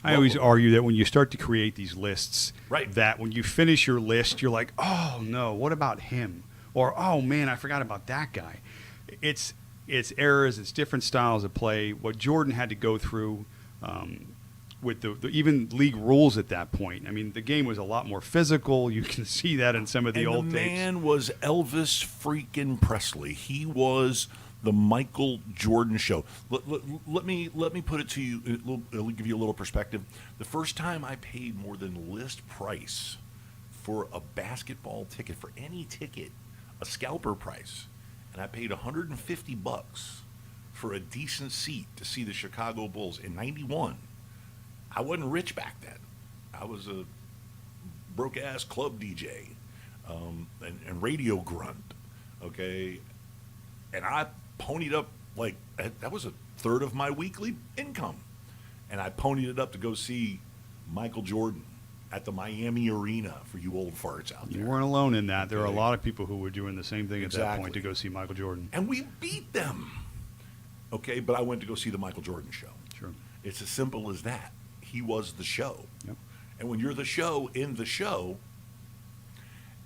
I always argue that when you start to create these lists, right, that when you finish your list, you're like, oh no, what about him? Or oh man, I forgot about that guy. It's eras, it's different styles of play. What Jordan had to go through with the even league rules at that point. I mean, the game was a lot more physical. You can see that in some of the old tapes. The man was Elvis freaking Presley. He was the Michael Jordan show. Let me put it to you. It'll give you a little perspective. The first time I paid more than list price for a basketball ticket, for any ticket, a scalper price, and I paid $150 for a decent seat to see the Chicago Bulls in '91. I wasn't rich back then. I was a broke-ass club DJ. and radio grunt, okay? And I ponied up, like, that was a third of my weekly income. And I ponied it up to go see Michael Jordan at the Miami Arena for you old farts out there. You weren't alone in that. There are a Okay. lot of people who were doing the same thing at that point Exactly. to go see Michael Jordan. And we beat them. Okay, but I went to go see the Michael Jordan show. Sure. It's as simple as that. He was the show. Yep. And when you're the show in the show,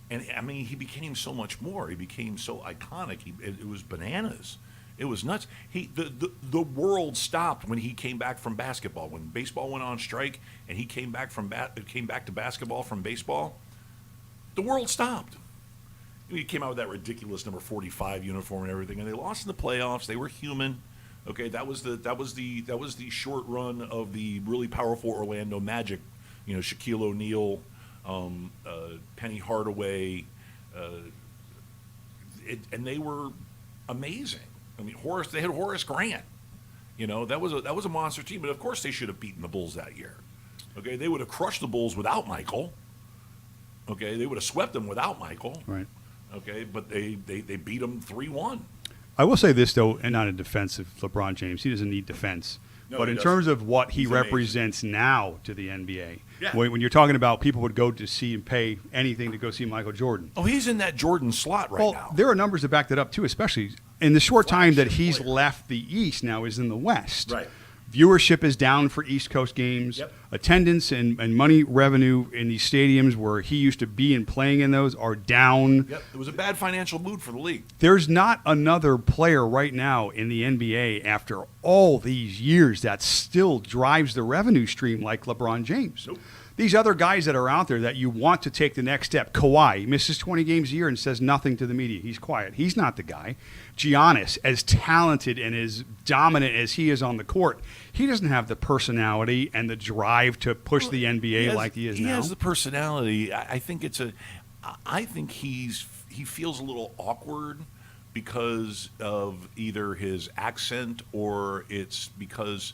and I mean, he became so much more. He became so iconic. It was bananas. It was nuts. The world stopped when he came back from basketball. When baseball went on strike and he came back to basketball from baseball, the world stopped. He came out with that ridiculous number 45 uniform and everything, and they lost in the playoffs. They were human. Okay, that was the short run of the really powerful Orlando Magic. You know, Shaquille O'Neal, Penny Hardaway, and they were amazing. I mean, they had Horace Grant. You know, that was a monster team. But of course, they should have beaten the Bulls that year. Okay, they would have crushed the Bulls without Michael. Okay, they would have swept them without Michael. Right. Okay, but they beat them 3-1. I will say this, though, and not in defense of LeBron James. He doesn't need defense. No, but he in doesn't. terms of what he He's represents now to the NBA, Yeah. when you're talking about people would go to see and pay anything to go see Michael Jordan. Oh, he's in that Jordan slot right now. There are numbers that back that up, too, especially in the short time that Flagship he's player. left the East now is in the West. Right. Viewership is down for East Coast games. Yep. Attendance and money revenue in these stadiums where he used to be and playing in those are down. Yep, it was a bad financial mood for the league. There's not another player right now in the NBA after all these years that still drives the revenue stream like LeBron James. Nope. These other guys that are out there that you want to take the next step. Kawhi misses 20 games a year and says nothing to the media. He's quiet. He's not the guy. Giannis, as talented and as dominant as he is on the court, he doesn't have the personality and the drive to push the NBA like he is now. He has the personality. I think he feels a little awkward because of either his accent or it's because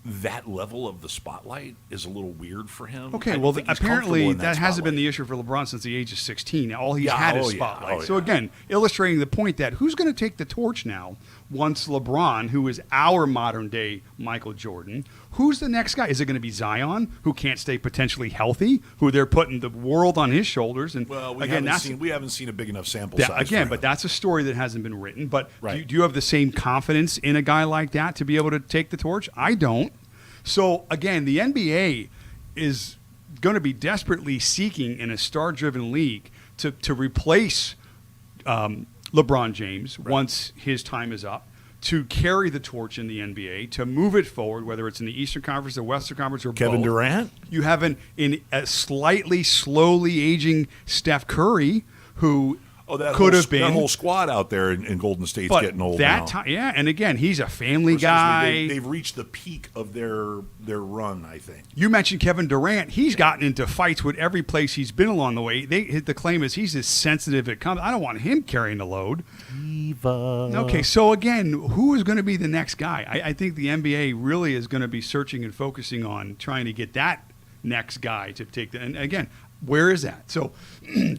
that level of the spotlight is a little weird for him. Okay, I don't well, think he's apparently comfortable in that hasn't been spotlight. the issue for LeBron since the age of 16. All he's Yeah, had is oh, yeah, spotlight. oh, So, yeah. again, illustrating the point that who's going to take the torch now once LeBron, who is our modern-day Michael Jordan, who's the next guy? Is it going to be Zion, who can't stay potentially healthy, who they're putting the world on his shoulders? And Well, we again, haven't seen a big enough sample that, size. again, for but him. that's a story that hasn't been written. But Right. do you have the same confidence in a guy like that to be able to take the torch? I don't. So, again, the NBA is going to be desperately seeking in a star-driven league to replace LeBron James once his time is up, to carry the torch in the NBA, to move it forward, whether it's in the Eastern Conference, the Western Conference, or Kevin both. Durant. You have in a slightly, slowly aging Steph Curry, who could have been that whole squad out there in Golden State's but getting old that now. time, yeah, and again, he's a family Excuse me, guy. they've reached the peak of their run, I think. You mentioned Kevin Durant. He's gotten into fights with every place he's been along the way. The claim is he's as sensitive as it comes. I don't want him carrying the load. Okay, so again, who is going to be the next guy? I think the NBA really is going to be searching and focusing on trying to get that next guy to take the. And again, where is that? So,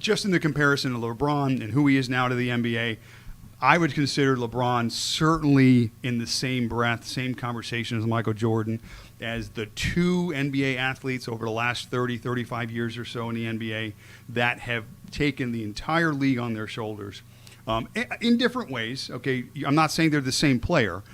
just in the comparison of LeBron and who he is now to the NBA, I would consider LeBron certainly in the same breath, same conversation as Michael Jordan, as the two NBA athletes over the last 30, 35 years or so in the NBA that have taken the entire league on their shoulders in different ways. Okay, I'm not saying they're the same player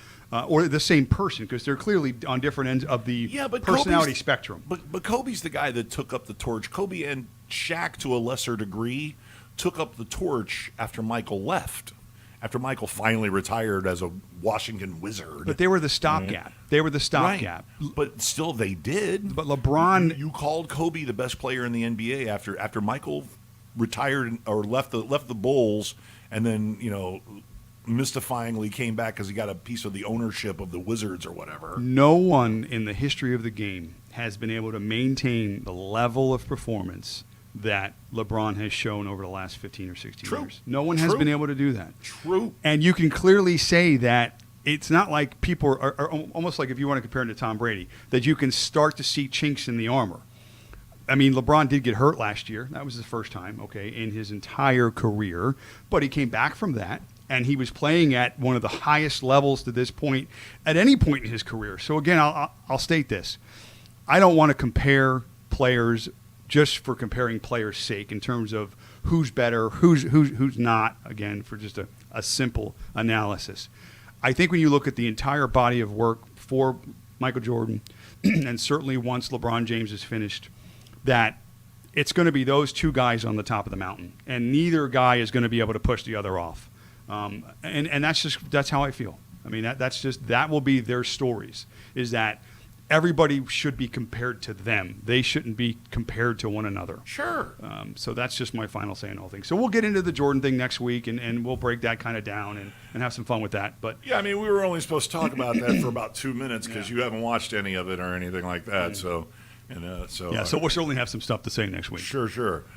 or the same person because they're clearly on different ends of the personality spectrum. But Kobe's the guy that took up the torch. Kobe and Shaq, to a lesser degree, took up the torch after Michael left. After Michael finally retired as a Washington Wizard. But they were the stopgap. They were the stopgap. Right. But still, they did. But LeBron... You called Kobe the best player in the NBA after Michael retired or left the Bulls and then, mystifyingly came back because he got a piece of the ownership of the Wizards or whatever. No one in the history of the game has been able to maintain the level of performance that LeBron has shown over the last 15 or 16 years. No one has been able to do that. True. And you can clearly say that it's not like people are almost like if you want to compare him to Tom Brady, that you can start to see chinks in the armor. I mean, LeBron did get hurt last year. That was his first time, okay, in his entire career. But he came back from that, and he was playing at one of the highest levels to this point at any point in his career. So, again, I'll state this. I don't want to compare players just for comparing players' sake in terms of who's better, who's not, again, for just a simple analysis. I think when you look at the entire body of work for Michael Jordan, and certainly once LeBron James is finished, that it's going to be those two guys on the top of the mountain, and neither guy is going to be able to push the other off. And that's how I feel. I mean, that will be their stories, is that everybody should be compared to them. They shouldn't be compared to one another. Sure. So that's just my final say on all things. So we'll get into the Jordan thing next week, and we'll break that kind of down and have some fun with that. But yeah, I mean, we were only supposed to talk about that for about 2 minutes because you haven't watched any of it or anything like that. So we'll certainly have some stuff to say next week. Sure.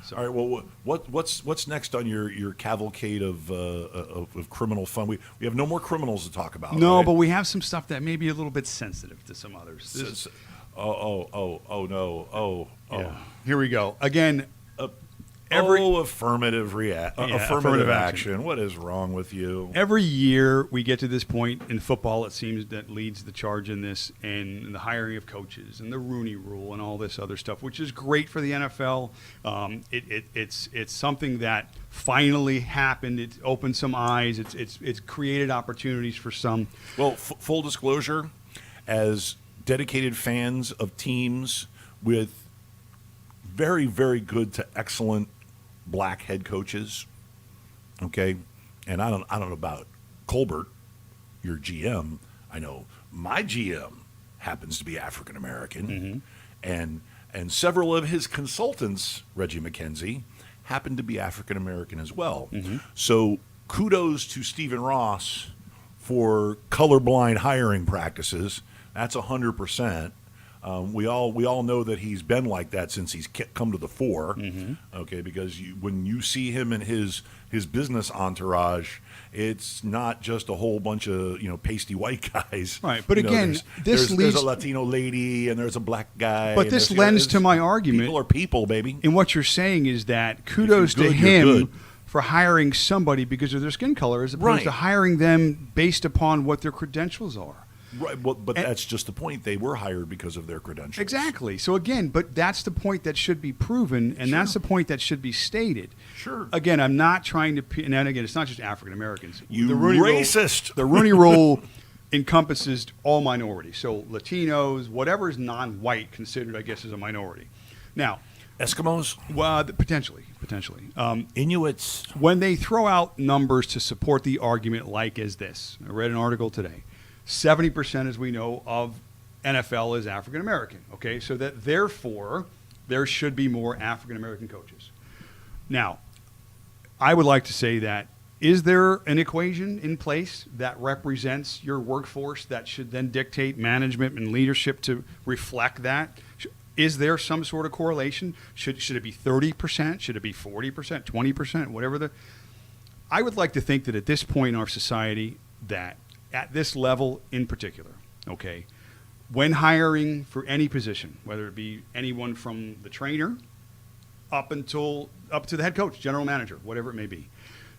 So. All right. Well, what's next on your cavalcade of criminal fun? We have no more criminals to talk about. No, right? but we have some stuff that may be a little bit sensitive to some others. No. Yeah. Here we go again. Affirmative affirmative action. What is wrong with you? Every year we get to this point in football, it seems, that leads the charge in this, and the hiring of coaches and the Rooney Rule and all this other stuff, which is great for the NFL. It's something that finally happened. It's opened some eyes. It's created opportunities for some. Well, full disclosure, as dedicated fans of teams with very, very good to excellent black head coaches, okay, and I don't know about Colbert, your GM. I know my GM happens to be African American, and several of his consultants, Reggie McKenzie, happen to be African American as well. So kudos to Stephen Ross for colorblind hiring practices. That's 100%. We all know that he's been like that since he's come to the fore, okay, because when you see him and his business entourage, it's not just a whole bunch of pasty white guys. Right, but again, there's But this lends to my argument. People are people, baby. And what you're saying is that kudos to him for hiring somebody because of their skin color as opposed to hiring them based upon what their credentials are. Right, but that's just the point. They were hired because of their credentials. Exactly. So again, but that's the point that should be proven, and that's the point that should be stated. Sure. Again, I'm not trying to, and again, it's not just African Americans. You racist. The Rooney Rule encompasses all minorities. So Latinos, whatever is non-white considered, I guess, is a minority. Now, Eskimos? Well, potentially. Inuits? When they throw out numbers to support the argument like as this, I read an article today. 70%, as we know, of NFL is African American. Okay, so that therefore there should be more African American coaches. Now, I would like to say that is there an equation in place that represents your workforce that should then dictate management and leadership to reflect that? Is there some sort of correlation? Should it be 30%? Should it be 40%? 20%? Whatever I would like to think that at this point in our society that at this level in particular, okay, when hiring for any position, whether it be anyone from the trainer up to the head coach, general manager, whatever it may be,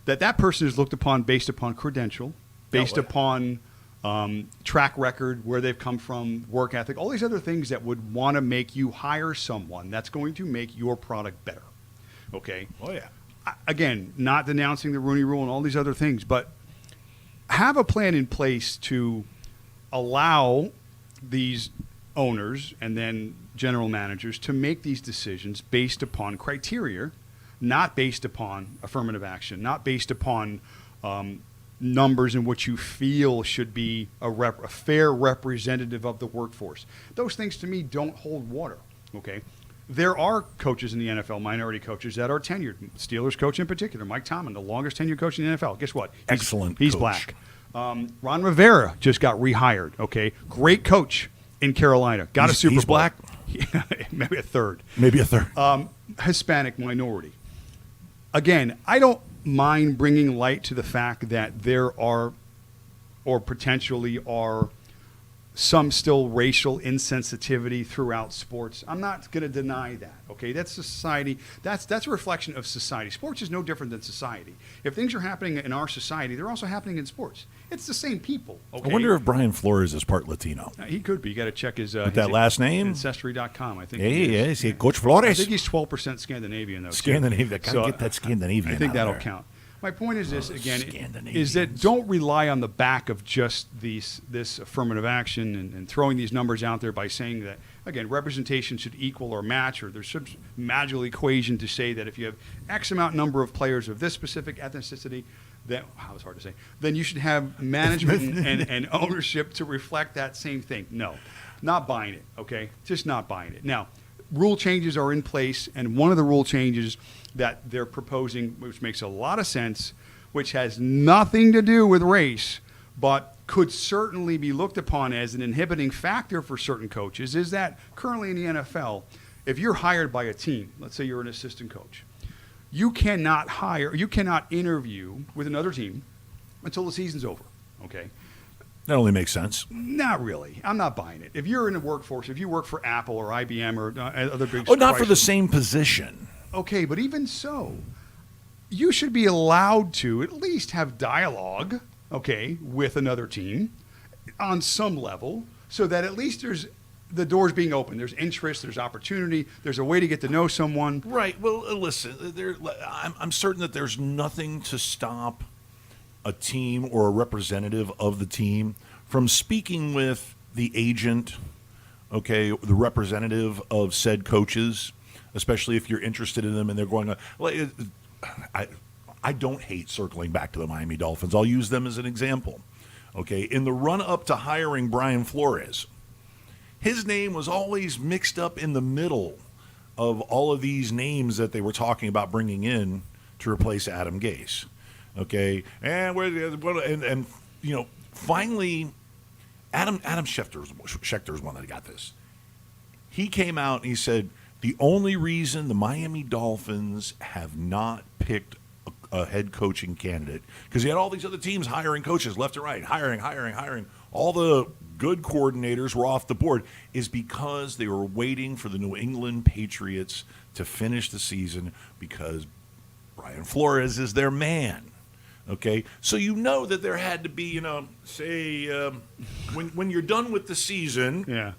that person is looked upon based upon credential, based upon track record, where they've come from, work ethic, all these other things that would want to make you hire someone that's going to make your product better. Okay? Oh, yeah. Again, not denouncing the Rooney Rule and all these other things, but have a plan in place to allow these owners and then general managers to make these decisions based upon criteria, not based upon affirmative action, not based upon numbers in which you feel should be a fair representative of the workforce. Those things to me don't hold water, okay? There are coaches in the NFL, minority coaches, that are tenured. Steelers coach in particular, Mike Tomlin, the longest tenured coach in the NFL. Guess what? Excellent He's coach. Black. Ron Rivera just got rehired, okay? Great coach in Carolina. Got a Super Bowl. He's black? Maybe a third. Hispanic minority. Again, I don't mind bringing light to the fact that there are or potentially are some still racial insensitivity throughout sports. I'm not going to deny that. Okay, that's society. That's a reflection of society. Sports is no different than society. If things are happening in our society, they're also happening in sports. It's the same people. Okay? I wonder if Brian Flores is part Latino. He could be. You got to check his With that last name? Ancestry.com. I think. Hey, yes, Coach Flores. I think he's 12% Scandinavian though. Scandinavian. Gotta get that Scandinavian. I think out that'll there. count. My point is this again: is that Scandinavians. don't rely on the back of just this affirmative action and throwing these numbers out there by saying that again representation should equal or match, or there's some magical equation to say that if you have X amount number of players of this specific ethnicity, that was hard to say, then you should have management and ownership to reflect that same thing. No, not buying it. Okay, just not buying it. Now, rule changes are in place, and one of the rule changes that they're proposing, which makes a lot of sense, which has nothing to do with race, but could certainly be looked upon as an inhibiting factor for certain coaches, is that currently in the NFL, if you're hired by a team, let's say you're an assistant coach, you cannot interview with another team until the season's over, okay? That only makes sense. Not really. I'm not buying it. If you're in the workforce, if you work for Apple or IBM or other big... Oh, not for the same position. Okay, but even so, you should be allowed to at least have dialogue, okay, with another team on some level so that at least there's the doors being open. There's interest, there's opportunity, there's a way to get to know someone. Right. Well, listen, I'm certain that there's nothing to stop a team or a representative of the team from speaking with the agent, okay, the representative of said coaches, especially if you're interested in them and they're going, I don't hate circling back to the Miami Dolphins. I'll use them as an example. Okay, in the run-up to hiring Brian Flores, his name was always mixed up in the middle of all of these names that they were talking about bringing in to replace Adam Gase. Okay, and you know, finally, Adam Schefter's one that got this. He came out and he said the only reason the Miami Dolphins have not picked a head coaching candidate, because he had all these other teams hiring coaches left and right, hiring. All the good coordinators were off the board, is because they were waiting for the New England Patriots to finish the season because Brian Flores is their man. Okay, so you know that there had to be, you know, say when you're done with the season,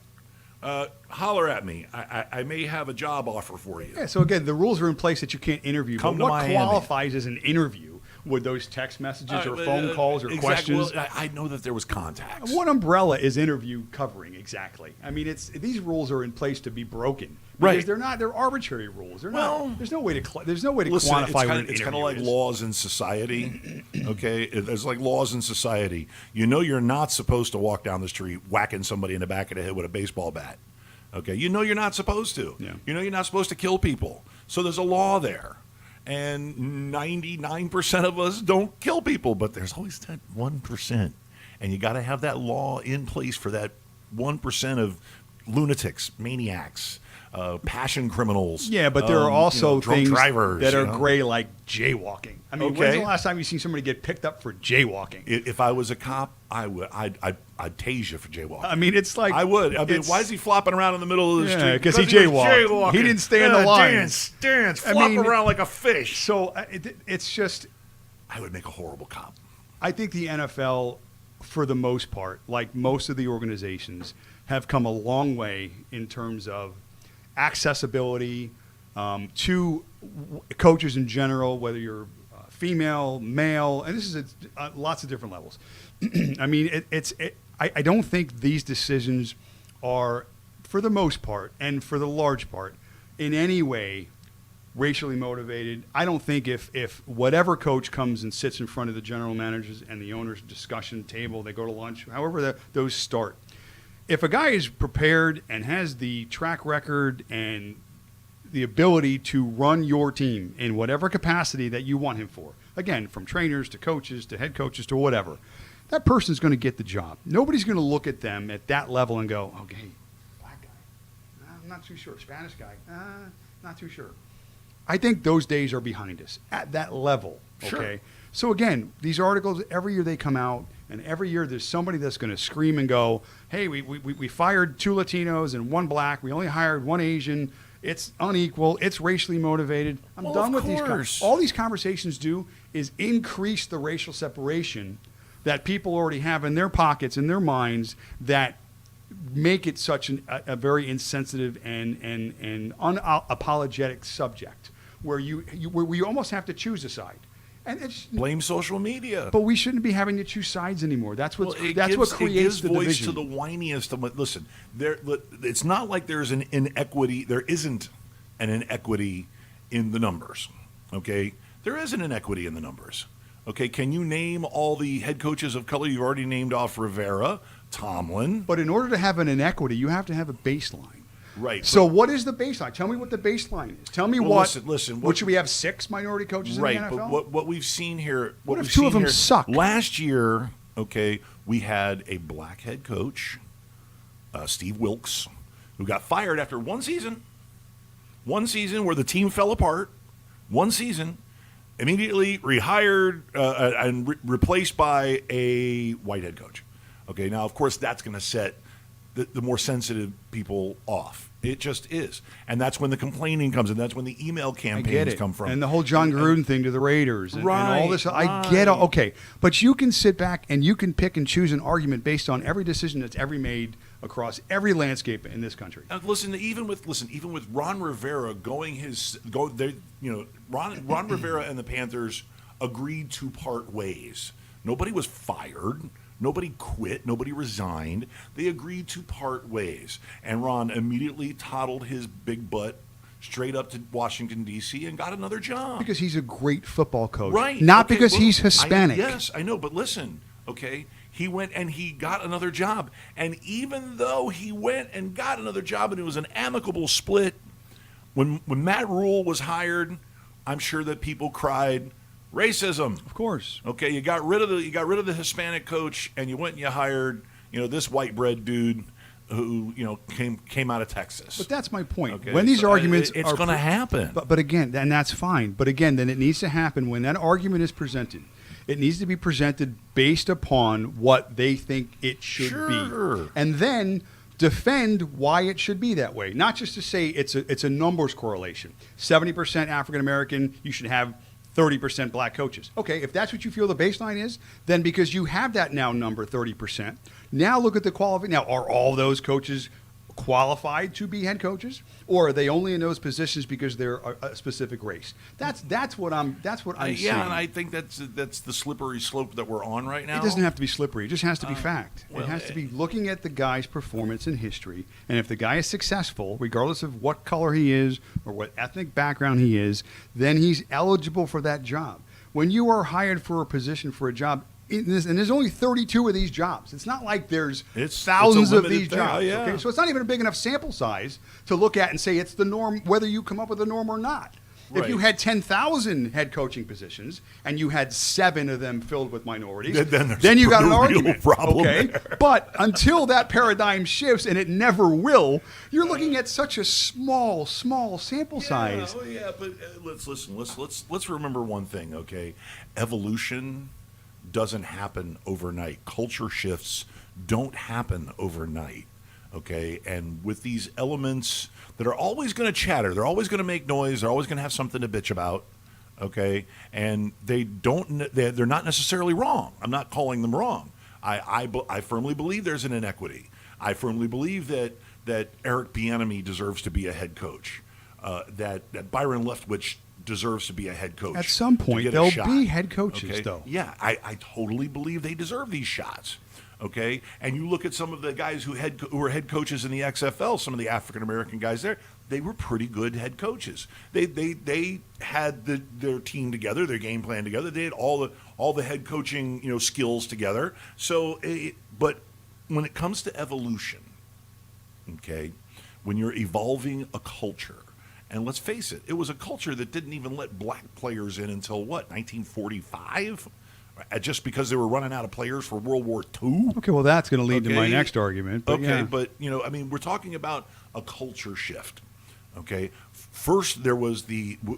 holler at me. I may have a job offer for you. Yeah. So again, the rules are in place that you can't interview. Come but to what Miami. Qualifies as an interview? Would those text messages or phone calls or questions? Well, I know that there was contacts. What umbrella is interview covering exactly? I mean, these rules are in place to be broken. Right. They're arbitrary rules. They're Well, not. There's no way to quantify it's what kind an of, it's kind interview of like is. laws in society. Okay, there's like laws in society. You know, you're not supposed to walk down the street whacking somebody in the back of the head with a baseball bat. Okay, you know you're not supposed to. Yeah. You know you're not supposed to kill people. So there's a law there. And 99% of us don't kill people, but there's always that 1%. And you got to have that law in place for that 1% of lunatics, maniacs, passion criminals. Yeah, but there are also drunk things drivers, that are gray, like jaywalking. I mean, when's Okay. the last time you seen somebody get picked up for jaywalking? If I was a cop, I'd tase you for jaywalking. I mean, it's like I would. I mean, why is he flopping around in the middle of the street? because he was jaywalked. He didn't stay in the line. Dance, flop around like a fish. So it's just. I would make a horrible cop. I think the NFL, for the most part, like most of the organizations, have come a long way in terms of accessibility to coaches in general, whether you're female, male, and this is at lots of different levels. I mean, I don't think these decisions are, for the most part and for the large part, in any way racially motivated. I don't think if whatever coach comes and sits in front of the general managers and the owners' discussion table, they go to lunch, however those start. If a guy is prepared and has the track record and the ability to run your team in whatever capacity that you want him for, again, from trainers to coaches to head coaches to whatever, that person's going to get the job. Nobody's going to look at them at that level and go, okay, black guy, I'm not too sure. Spanish guy, not too sure. I think those days are behind us at that level. Okay. Sure. So again, these articles, every year they come out And every year there's somebody that's going to scream and go, hey, we fired 2 Latinos and 1 black. We only hired 1 Asian. It's unequal. It's racially motivated. I'm done with these. All these conversations do is increase the racial separation that people already have in their pockets, in their minds, that make it such a very insensitive and unapologetic subject where you almost have to choose a side. And it's blame social media. But we shouldn't be having to choose sides anymore. That's what creates it gives the voice division. to the whiniest of them. Listen, it's not like there's an inequity. There isn't an inequity in the numbers. Okay, there is an inequity in the numbers. Okay, can you name all the head coaches of color? You've already named off Rivera, Tomlin. But in order to have an inequity, you have to have a baseline. Right. So what is the baseline? Tell me what the baseline is. Tell me Listen. What should we have 6 minority coaches in the NFL? Right. But what we've seen here. What if 2 of them suck? Last year, okay, we had a black head coach, Steve Wilkes, who got fired after 1 season. 1 season where the team fell apart. 1 season. Immediately rehired and replaced by a white head coach. Okay. Now, of course, that's going to set the more sensitive people off. It just is. And that's when the complaining comes in. That's when the email campaigns come from. And the whole John Gruden thing to the Raiders and all this. Right. I get it. Okay. But you can sit back and you can pick and choose an argument based on every decision that's ever made across every landscape in this country. Even with Ron Rivera Ron Rivera and the Panthers agreed to part ways. Nobody was fired. Nobody quit. Nobody resigned. They agreed to part ways. And Ron immediately toddled his big butt straight up to Washington, D.C. and got another job. Because he's a great football coach. Right. Not because he's Hispanic. Yes, I know. But listen, okay, he went and he got another job. And even though he went and got another job and it was an amicable split, when Matt Rule was hired, I'm sure that people cried, racism. Of course. Okay, you got rid of the Hispanic coach and you went and you hired, this white bread dude who, came out of Texas. But that's my point. Okay, when these arguments it's going to happen. But again, and that's fine. But again, then it needs to happen when that argument is presented. It needs to be presented based upon what they think it should be. And then defend why it should be that way. Not just to say it's a numbers correlation. 70% African American, you should have 30% black coaches. Okay, if that's what you feel the baseline is, then because you have that now number 30%, now look at the quality. Now, are all those coaches qualified to be head coaches, or are they only in those positions because they're a specific race? That's what I'm saying. Yeah, and I think that's the slippery slope that we're on right now. It doesn't have to be slippery. It just has to be fact. Well, it has to be looking at the guy's performance in history, and if the guy is successful, regardless of what color he is or what ethnic background he is, then he's eligible for that job. When you are hired for a position for a job, and there's only 32 of these jobs. It's not like there's thousands of these jobs. Yeah. Okay? So it's not even a big enough sample size to look at and say it's the norm, whether you come up with a norm or not. Right. If you had 10,000 head coaching positions and you had 7 of them filled with minorities, then you got an argument. Problem okay, there. But until that paradigm shifts, and it never will, you're looking at such a small sample size. Yeah, but let's listen. Let's remember one thing. Okay, evolution doesn't happen overnight. Culture shifts don't happen overnight. Okay, and with these elements that are always going to chatter, they're always going to make noise, they're always going to have something to bitch about. Okay, and they're not necessarily wrong. I'm not calling them wrong. I firmly believe there's an inequity. I firmly believe that Eric Bieniemy deserves to be a head coach. That Byron Leftwich deserves to be a head coach. At some point, they'll be head coaches, though. Yeah, I totally believe they deserve these shots. Okay, and you look at some of the guys who were head coaches in the XFL, some of the African American guys there, they were pretty good head coaches. They had their team together, their game plan together. They had all the head coaching skills together. So, but when it comes to evolution, okay, when you're evolving a culture. And let's face it, it was a culture that didn't even let black players in until, 1945? Just because they were running out of players for World War II? Okay, well, that's going to lead to my next argument. But but, we're talking about a culture shift, okay? First, there was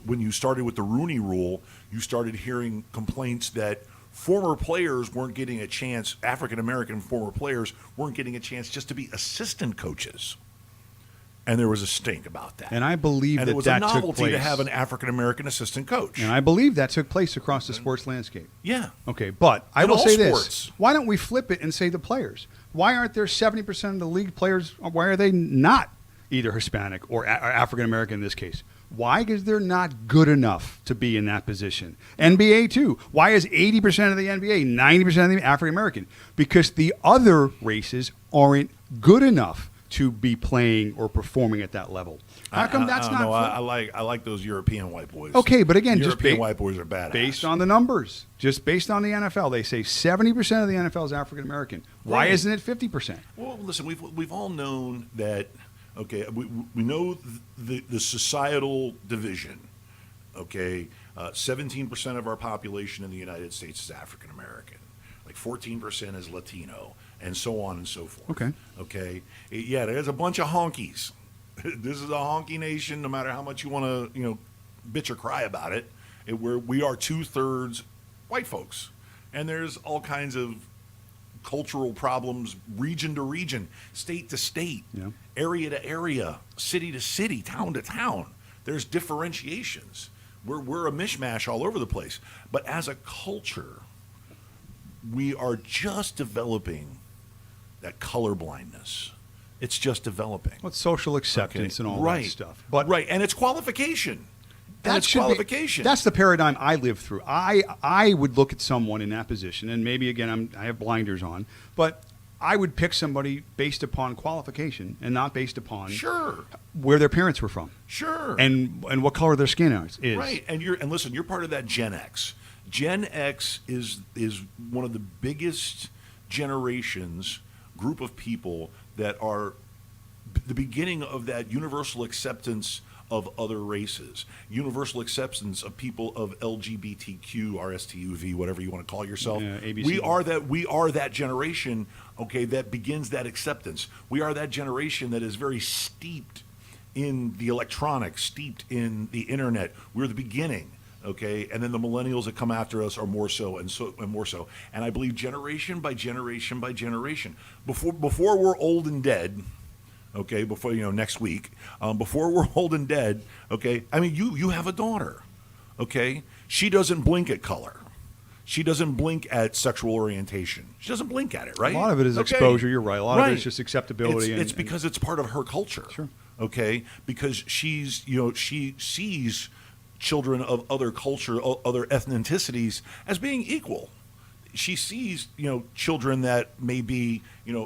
when you started with the Rooney Rule, you started hearing complaints that former players weren't getting a chance, African American former players weren't getting a chance just to be assistant coaches. And there was a stink about that. And I believe and that it was that a took novelty place. to have an African American assistant coach. And I believe that took place across the sports landscape. Yeah. Okay, but I In will all say sports. this. Why don't we flip it and say the players? Why aren't there 70% of the league players, why are they not either Hispanic or African American in this case? Why? Because they're not good enough to be in that position. NBA, too. Why is 80% of the NBA, 90% of the African American? Because the other races aren't good enough to be playing or performing at that level. How come that's not? No, I like those European white boys. Okay, but again, European white boys are badass. Based on the numbers, just based on the NFL, they say 70% of the NFL is African American. Why Right. isn't it 50%? Well, listen, we've all known that. Okay, we know the societal division. Okay, 17% of our population in the United States is African American. Like 14% is Latino, and so on and so forth. Okay. Okay. Yeah, there's a bunch of honkies. This is a honky nation. No matter how much you want to, bitch or cry about it, we are 2/3 white folks, and there's all kinds of cultural problems, region to region, state to state, Yeah. area to area, city to city, town to town. There's differentiations. We're a mishmash all over the place. But as a culture, we are just developing that color blindness. It's just developing. What's social acceptance and all right. that stuff? But right, and it's qualification. that It's should be- qualification. that's the paradigm I live through. I would look at someone in that position, and maybe again I have blinders on, but I would pick somebody based upon qualification and not based upon Sure. where their parents were from Sure. and what color their skin is. Right, and listen, you're part of that Gen X. Gen X is one of the biggest generations, group of people that are the beginning of that universal acceptance of other races, universal acceptance of people of LGBTQ, RSTUV, whatever you want to call yourself. Yeah, ABC. We are that generation, okay, that begins that acceptance. We are that generation that is very steeped in the electronics, steeped in the internet. We're the beginning, okay, and then the millennials that come after us are more so and more so. And I believe generation by generation by generation, before we're old and dead. Okay, before next week, before we're old and dead. Okay, I mean you have a daughter. Okay, she doesn't blink at color. She doesn't blink at sexual orientation. She doesn't blink at it, right? A lot of it is exposure. You're right. A lot of it is just acceptability. It's because it's part of her culture. Sure. Okay, because she sees children of other culture, other ethnicities as being equal. She sees, children that may be,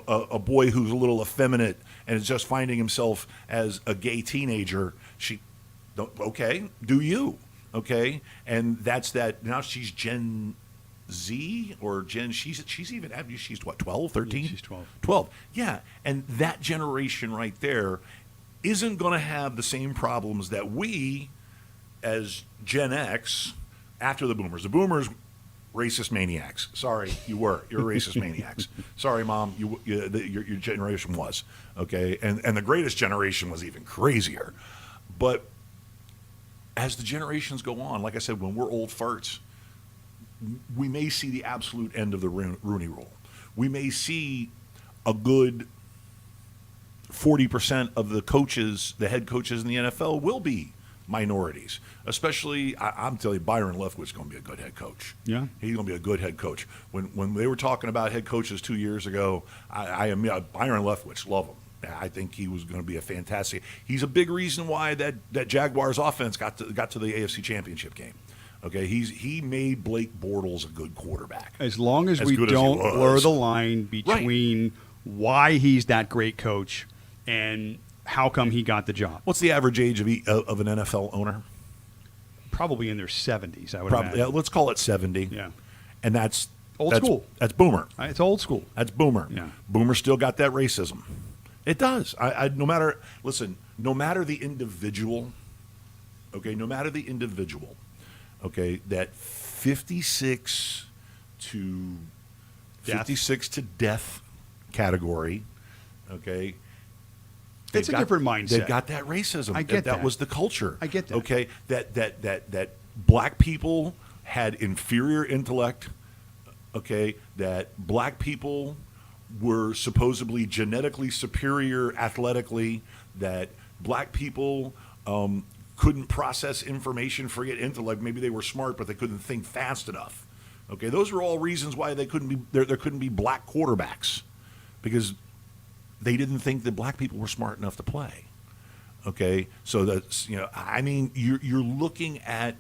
a boy who's a little effeminate and is just finding himself as a gay teenager. Do you? Okay, and that's that. Now she's Gen Z or Gen. She's even she's what 12, 13? Yeah, she's 12. 12. Yeah, and that generation right there isn't going to have the same problems that we, as Gen X, after the boomers. The boomers. Racist maniacs. Sorry, you're racist maniacs. Sorry, Mom, your generation was, okay? And the greatest generation was even crazier. But as the generations go on, like I said, when we're old farts, we may see the absolute end of the Rooney Rule. We may see a good 40% of the coaches, the head coaches in the NFL will be minorities, especially I'm telling you, Byron Leftwich is going to be a good head coach. Yeah, he's going to be a good head coach. When they were talking about head coaches 2 years ago, Byron Leftwich, love him. I think he was going to be a fantastic. He's a big reason why that Jaguars offense got to the AFC Championship game. Okay, he made Blake Bortles a good quarterback. As long as we don't blur the line between why he's that great coach and how come he got the job. What's the average age of an NFL owner? Probably in their 70s, I would imagine. Yeah, let's call it 70. Yeah. And that's old school. That's boomer. It's old school. That's boomer. Yeah. Boomer still got that racism. It does. No matter the individual, okay, that 56 to death category, okay. It's a different mindset. They've got that racism. I get that. That was the culture. I get that. Okay, that black people had inferior intellect, okay, that black people were supposedly genetically superior athletically, that black people couldn't process information, forget intellect. Maybe they were smart, but they couldn't think fast enough. Okay, those are all reasons why they couldn't be there couldn't be black quarterbacks, because they didn't think that black people were smart enough to play. Okay, so that's, I mean, you're looking at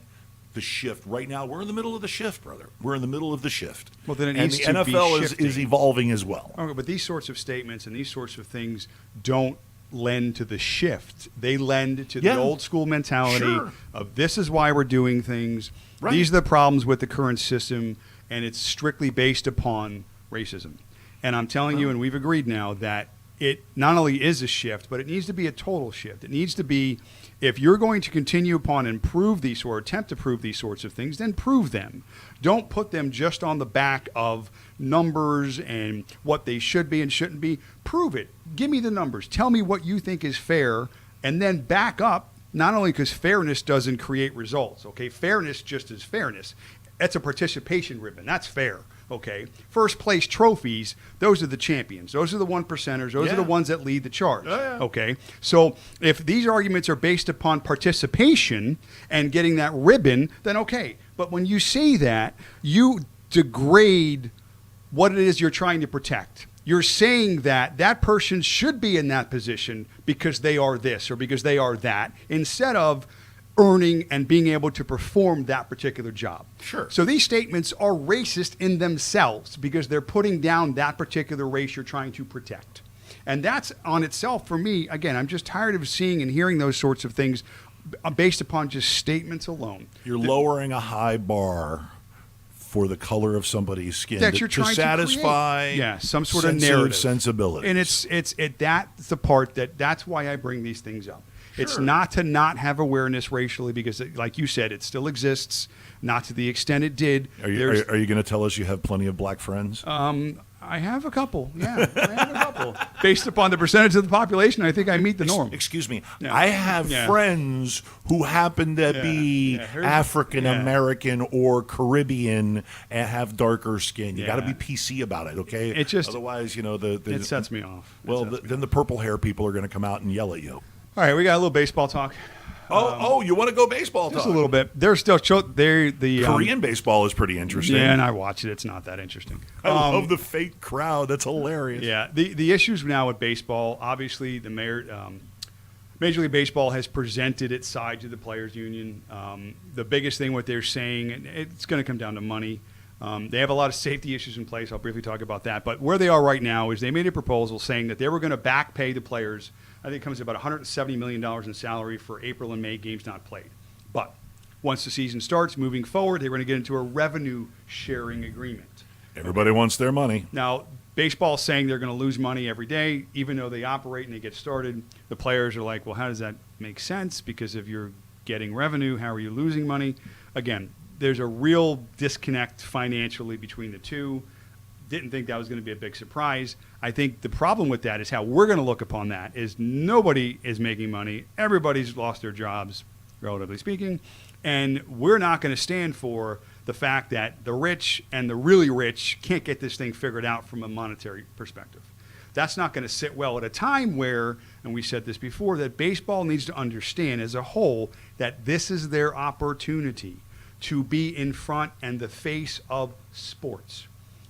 the shift right now. We're in the middle of the shift, brother. We're in the middle of the shift. Well, then it and needs the to be NFL shifting. is evolving as well. Okay, but these sorts of statements and these sorts of things don't lend to the shift. They lend to the old school mentality of this is why we're doing things. Right. These are the problems with the current system, and it's strictly based upon racism. And I'm telling you, and we've agreed now, that it not only is a shift, but it needs to be a total shift. It needs to be, if you're going to continue upon and prove these or attempt to prove these sorts of things, then prove them. Don't put them just on the back of numbers and what they should be and shouldn't be. Prove it. Give me the numbers. Tell me what you think is fair, and then back up, not only because fairness doesn't create results, okay? Fairness just is fairness. That's a participation ribbon. That's fair. Okay, first place trophies, those are the champions. Those are the 1%ers. Those are the ones that lead the charge. Okay, so if these arguments are based upon participation and getting that ribbon, then okay. But when you say that, you degrade what it is you're trying to protect. You're saying that that person should be in that position because they are this or because they are that, instead of earning and being able to perform that particular job. Sure. So these statements are racist in themselves because they're putting down that particular race you're trying to protect. And that's on itself, for me, again, I'm just tired of seeing and hearing those sorts of things based upon just statements alone. You're lowering a high bar for the color of somebody's skin that you're to trying satisfy to create. Some sort of narrative sensibility. And that's the part that's why I bring these things up. Sure. It's not to not have awareness racially because, like you said, it still exists, not to the extent it did. Are you going to tell us you have plenty of black friends? I have a couple, yeah. I have a couple. Based upon the percentage of the population, I think I meet the norm. Excuse me. Yeah. I have friends who happen to be African American or Caribbean and have darker skin. You got to be PC about it, okay? It just, otherwise, it sets me off. Well, then the purple hair people are going to come out and yell at you. All right, we got a little baseball talk. You want to go baseball talk? Just a little bit. They're still the Korean baseball is pretty interesting. Yeah, and I watch it. It's not that interesting. I love the fake crowd. That's hilarious. Yeah, the issues now with baseball, obviously, the Major League Baseball has presented its side to the players' union. The biggest thing, what they're saying, and it's going to come down to money. They have a lot of safety issues in place. I'll briefly talk about that. But where they are right now is they made a proposal saying that they were going to back pay the players. I think it comes to about $170 million in salary for April and May games not played. But once the season starts, moving forward, they're going to get into a revenue sharing agreement. Everybody wants their money. Now, baseball is saying they're going to lose money every day, even though they operate and they get started. The players are like, well, how does that make sense? Because if you're getting revenue, how are you losing money? Again, there's a real disconnect financially between the two. Didn't think that was going to be a big surprise. I think the problem with that is how we're going to look upon that is nobody is making money. Everybody's lost their jobs, relatively speaking. And we're not going to stand for the fact that the rich and the really rich can't get this thing figured out from a monetary perspective. That's not going to sit well at a time where, and we said this before, that baseball needs to understand as a whole that this is their opportunity to be in front and the face of sports.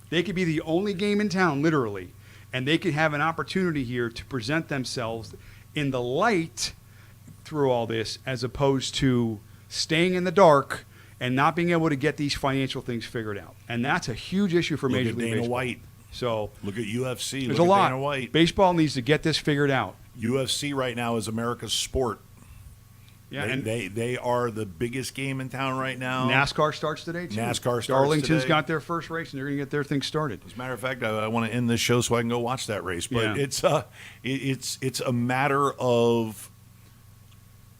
They could be the only game in town, literally, and they could have an opportunity here to present themselves in the light through all this, as opposed to staying in the dark and not being able to get these financial things figured out. And that's a huge issue for Major League Baseball. White. So look at UFC. There's look a at lot. Dana White. Baseball needs to get this figured out. UFC right now is America's sport. Yeah, they are the biggest game in town right now. NASCAR starts today, too. NASCAR starts Darlington's today. got their first race, and they're going to get their thing started. As a matter of fact, I want to end this show so I can go watch that race. But it's a matter of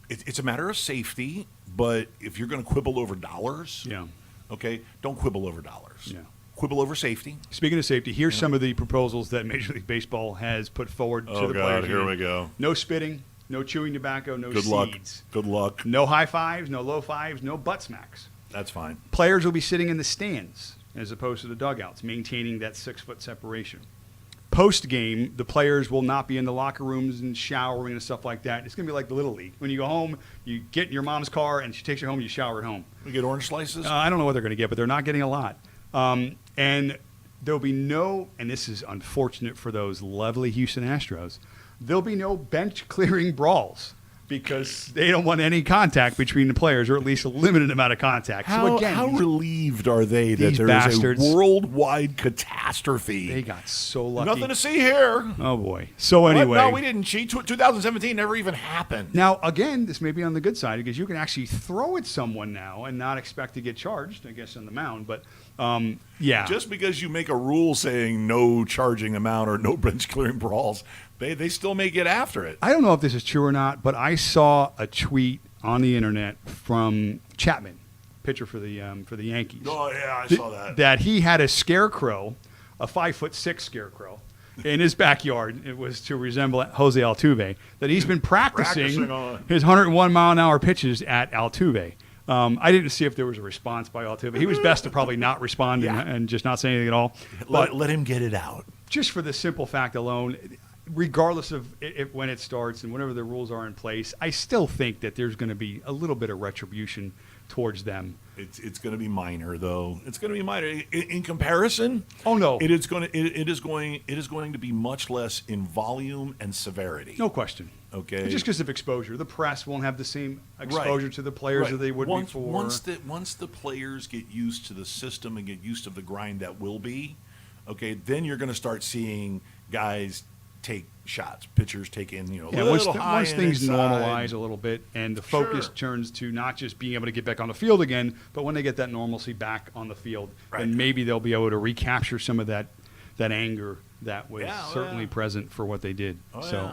it's a matter of safety. But if you're going to quibble over dollars, okay, don't quibble over dollars. Yeah. Quibble over safety. Speaking of safety, here's some of the proposals that Major League Baseball has put forward to the players. Here we go. No spitting. No chewing tobacco, no seeds. Good luck. No high fives, no low fives, no butt smacks. That's fine. Players will be sitting in the stands as opposed to the dugouts, maintaining that 6-foot separation. Post game, the players will not be in the locker rooms and showering and stuff like that. It's going to be like the Little League. When you go home, you get in your mom's car and she takes you home and you shower at home. We get orange slices? I don't know what they're going to get, but they're not getting a lot. And there'll be no, and this is unfortunate for those lovely Houston Astros, there'll be no bench clearing brawls because they don't want any contact between the players, or at least a limited amount of contact. So again, how relieved are they that there bastards, is a worldwide catastrophe? They got so lucky. Nothing to see here. Oh, boy. So anyway. No, we didn't cheat. 2017 never even happened. Now, again, this may be on the good side because you can actually throw at someone now and not expect to get charged, I guess, on the mound. But, yeah. Just because you make a rule saying no charging amount or no bench clearing brawls, they still may get after it. I don't know if this is true or not, but I saw a tweet on the internet from Chapman, pitcher for the Yankees. Oh, yeah, I saw that. That he had a scarecrow, a 5'6" scarecrow, in his backyard. It was to resemble Jose Altuve. That he's been practicing his 101-mile-an-hour pitches at Altuve. I didn't see if there was a response by Altuve. He was best to probably not respond and just not say anything at all. But let him get it out. Just for the simple fact alone, regardless of when it starts and whatever the rules are in place, I still think that there's going to be a little bit of retribution towards them. It's going to be minor, though. It's going to be minor in comparison. Oh no, it is going to be much less in volume and severity. No question. Okay, just because of exposure, the press won't have the same exposure to the players that they would before. Once the players get used to the system and get used to the grind that will be, okay, then you're going to start seeing guys take shots, pitchers take in, once things normalize a little bit and the focus turns to not just being able to get back on the field again, but when they get that normalcy back on the field, then maybe they'll be able to recapture some of that anger that was certainly present for what they did.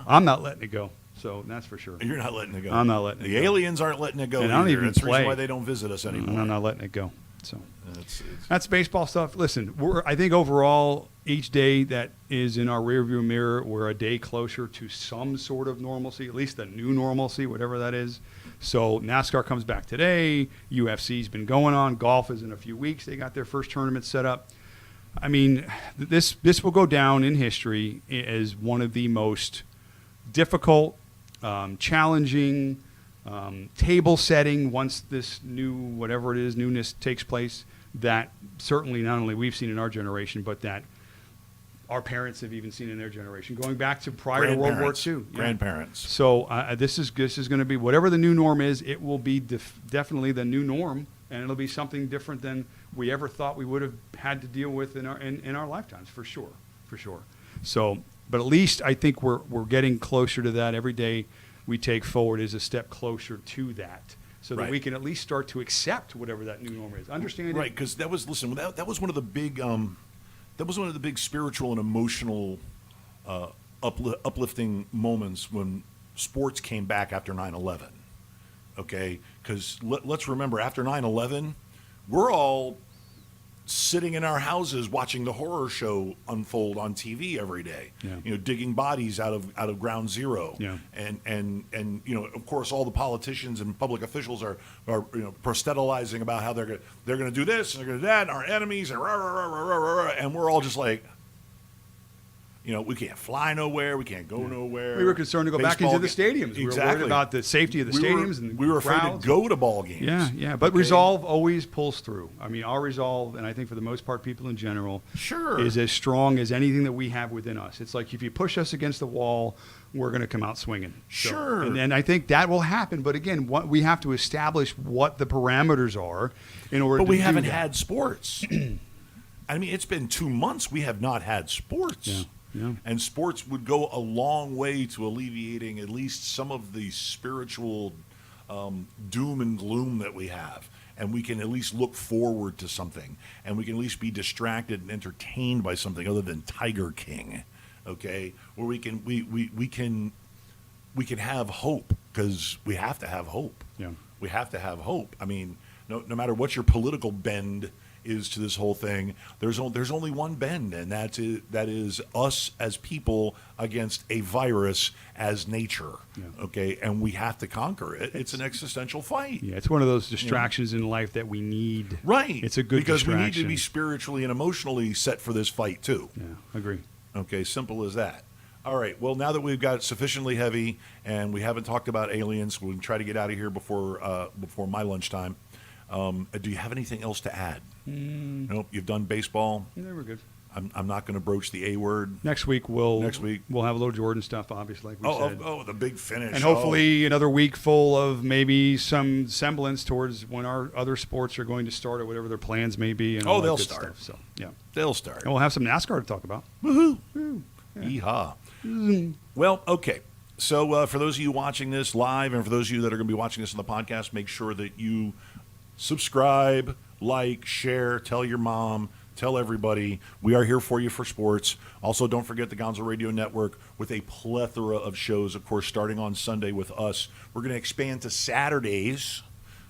I'm not letting it go. So that's for sure. You're not letting it go. I'm not letting it go. The aliens aren't letting it go. And I don't even That's play. the reason why they don't visit us anymore. I'm not letting it go. So that's baseball stuff. Listen, I think overall, each day that is in our rearview mirror, we're a day closer to some sort of normalcy, at least the new normalcy, whatever that is. So NASCAR comes back today. UFC's been going on. Golf is in a few weeks. They got their first tournament set up. I mean, this will go down in history as one of the most difficult, challenging, table setting once this new, whatever it is, newness takes place, that certainly not only we've seen in our generation, but that our parents have even seen in their generation, going back to prior to World War II. Grandparents. So this is going to be, whatever the new norm is, it will be definitely the new norm, and it'll be something different than we ever thought we would have had to deal with in our lifetimes, for sure. So, but at least I think we're getting closer to that. Every day we take forward is a step closer to that, so that we can at least start to accept whatever that new norm is. Understand it? Right, because that was one of the big spiritual and emotional uplifting moments when sports came back after 9/11. Okay, because let's remember, after 9/11, we're all sitting in our houses watching the horror show unfold on TV every day. Digging bodies out of ground zero. And of course, all the politicians and public officials are proselytizing about how they're going to do this and they're going to do that, and our enemies, and and we're all just like, we can't fly nowhere. We can't go nowhere. We were concerned to go back into the stadiums. Exactly. We were worried about the safety of the stadiums and we were afraid to go to ball games. Yeah. But resolve always pulls through. I mean, our resolve, and I think for the most part, people in general, is as strong as anything that we have within us. It's like if you push us against the wall, we're going to come out swinging. Sure. And I think that will happen. But again, we have to establish what the parameters are in order to do that. But we haven't had sports. I mean, it's been 2 months. We have not had sports. Yeah. And sports would go a long way to alleviating at least some of the spiritual doom and gloom that we have. And we can at least look forward to something. And we can at least be distracted and entertained by something other than Tiger King. Okay? Where we can have hope, because we have to have hope. Yeah. We have to have hope. I mean, no matter what your political bend is to this whole thing. There's only one bend, and that is us as people against a virus as nature. Yeah. Okay, and we have to conquer it. It's an existential fight. Yeah, it's one of those distractions in life that we need. Right. It's a good because distraction. we need to be spiritually and emotionally set for this fight too. Yeah, agree. Okay, simple as that. All right. Well, now that we've got sufficiently heavy and we haven't talked about aliens, we'll try to get out of here before my lunchtime. Do you have anything else to add? Nope. You've done baseball. Yeah, we're good. I'm not going to broach the A word. Next week we'll have a little Jordan stuff, obviously, like we said. The big finish. And hopefully another week full of maybe some semblance towards when our other sports are going to start or whatever their plans may be. And all that they'll good start. Stuff. So yeah, They'll start. and we'll have some NASCAR to talk about. Woohoo! Yeah. Yeehaw. Well, okay. So for those of you watching this live and for those of you that are going to be watching this on the podcast, make sure that you subscribe, like, share, tell your mom, tell everybody. We are here for you for sports. Also, don't forget the Gonzo Radio Network with a plethora of shows, of course, starting on Sunday with us. We're going to expand to Saturdays,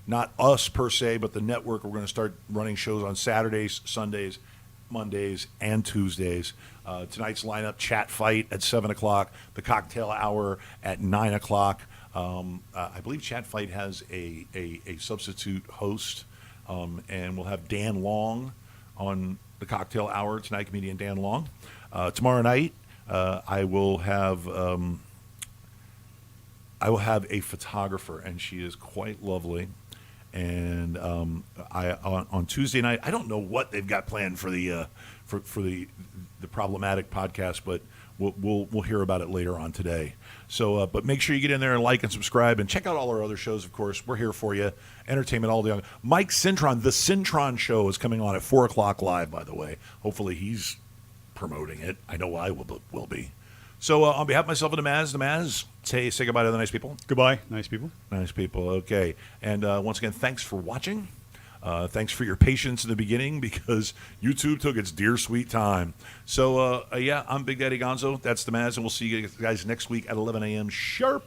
not us per se, but the network. We're going to start running shows on Saturdays, Sundays, Mondays, and Tuesdays. Tonight's lineup, Chat Fight at 7 o'clock, the Cocktail Hour at 9 o'clock. I believe Chat Fight has a substitute host, and we'll have Dan Long on the Cocktail Hour tonight, comedian Dan Long. Tomorrow night, I will have a photographer, and she is quite lovely. And on Tuesday night, I don't know what they've got planned for the problematic podcast, but we'll hear about it later on today. So, but make sure you get in there and like and subscribe and check out all our other shows. Of course, we're here for you. Entertainment all day long. Mike Cintron, the Cintron Show, is coming on at 4 o'clock live. By the way, hopefully he's promoting it. I know I will be. So, on behalf of myself and the Maz, say goodbye to the nice people. Goodbye, nice people. Nice people. Okay, and once again, thanks for watching. Thanks for your patience in the beginning because YouTube took its dear sweet time. So, I'm Big Daddy Gonzo. That's the Maz, and we'll see you guys next week at 11 a.m. sharp.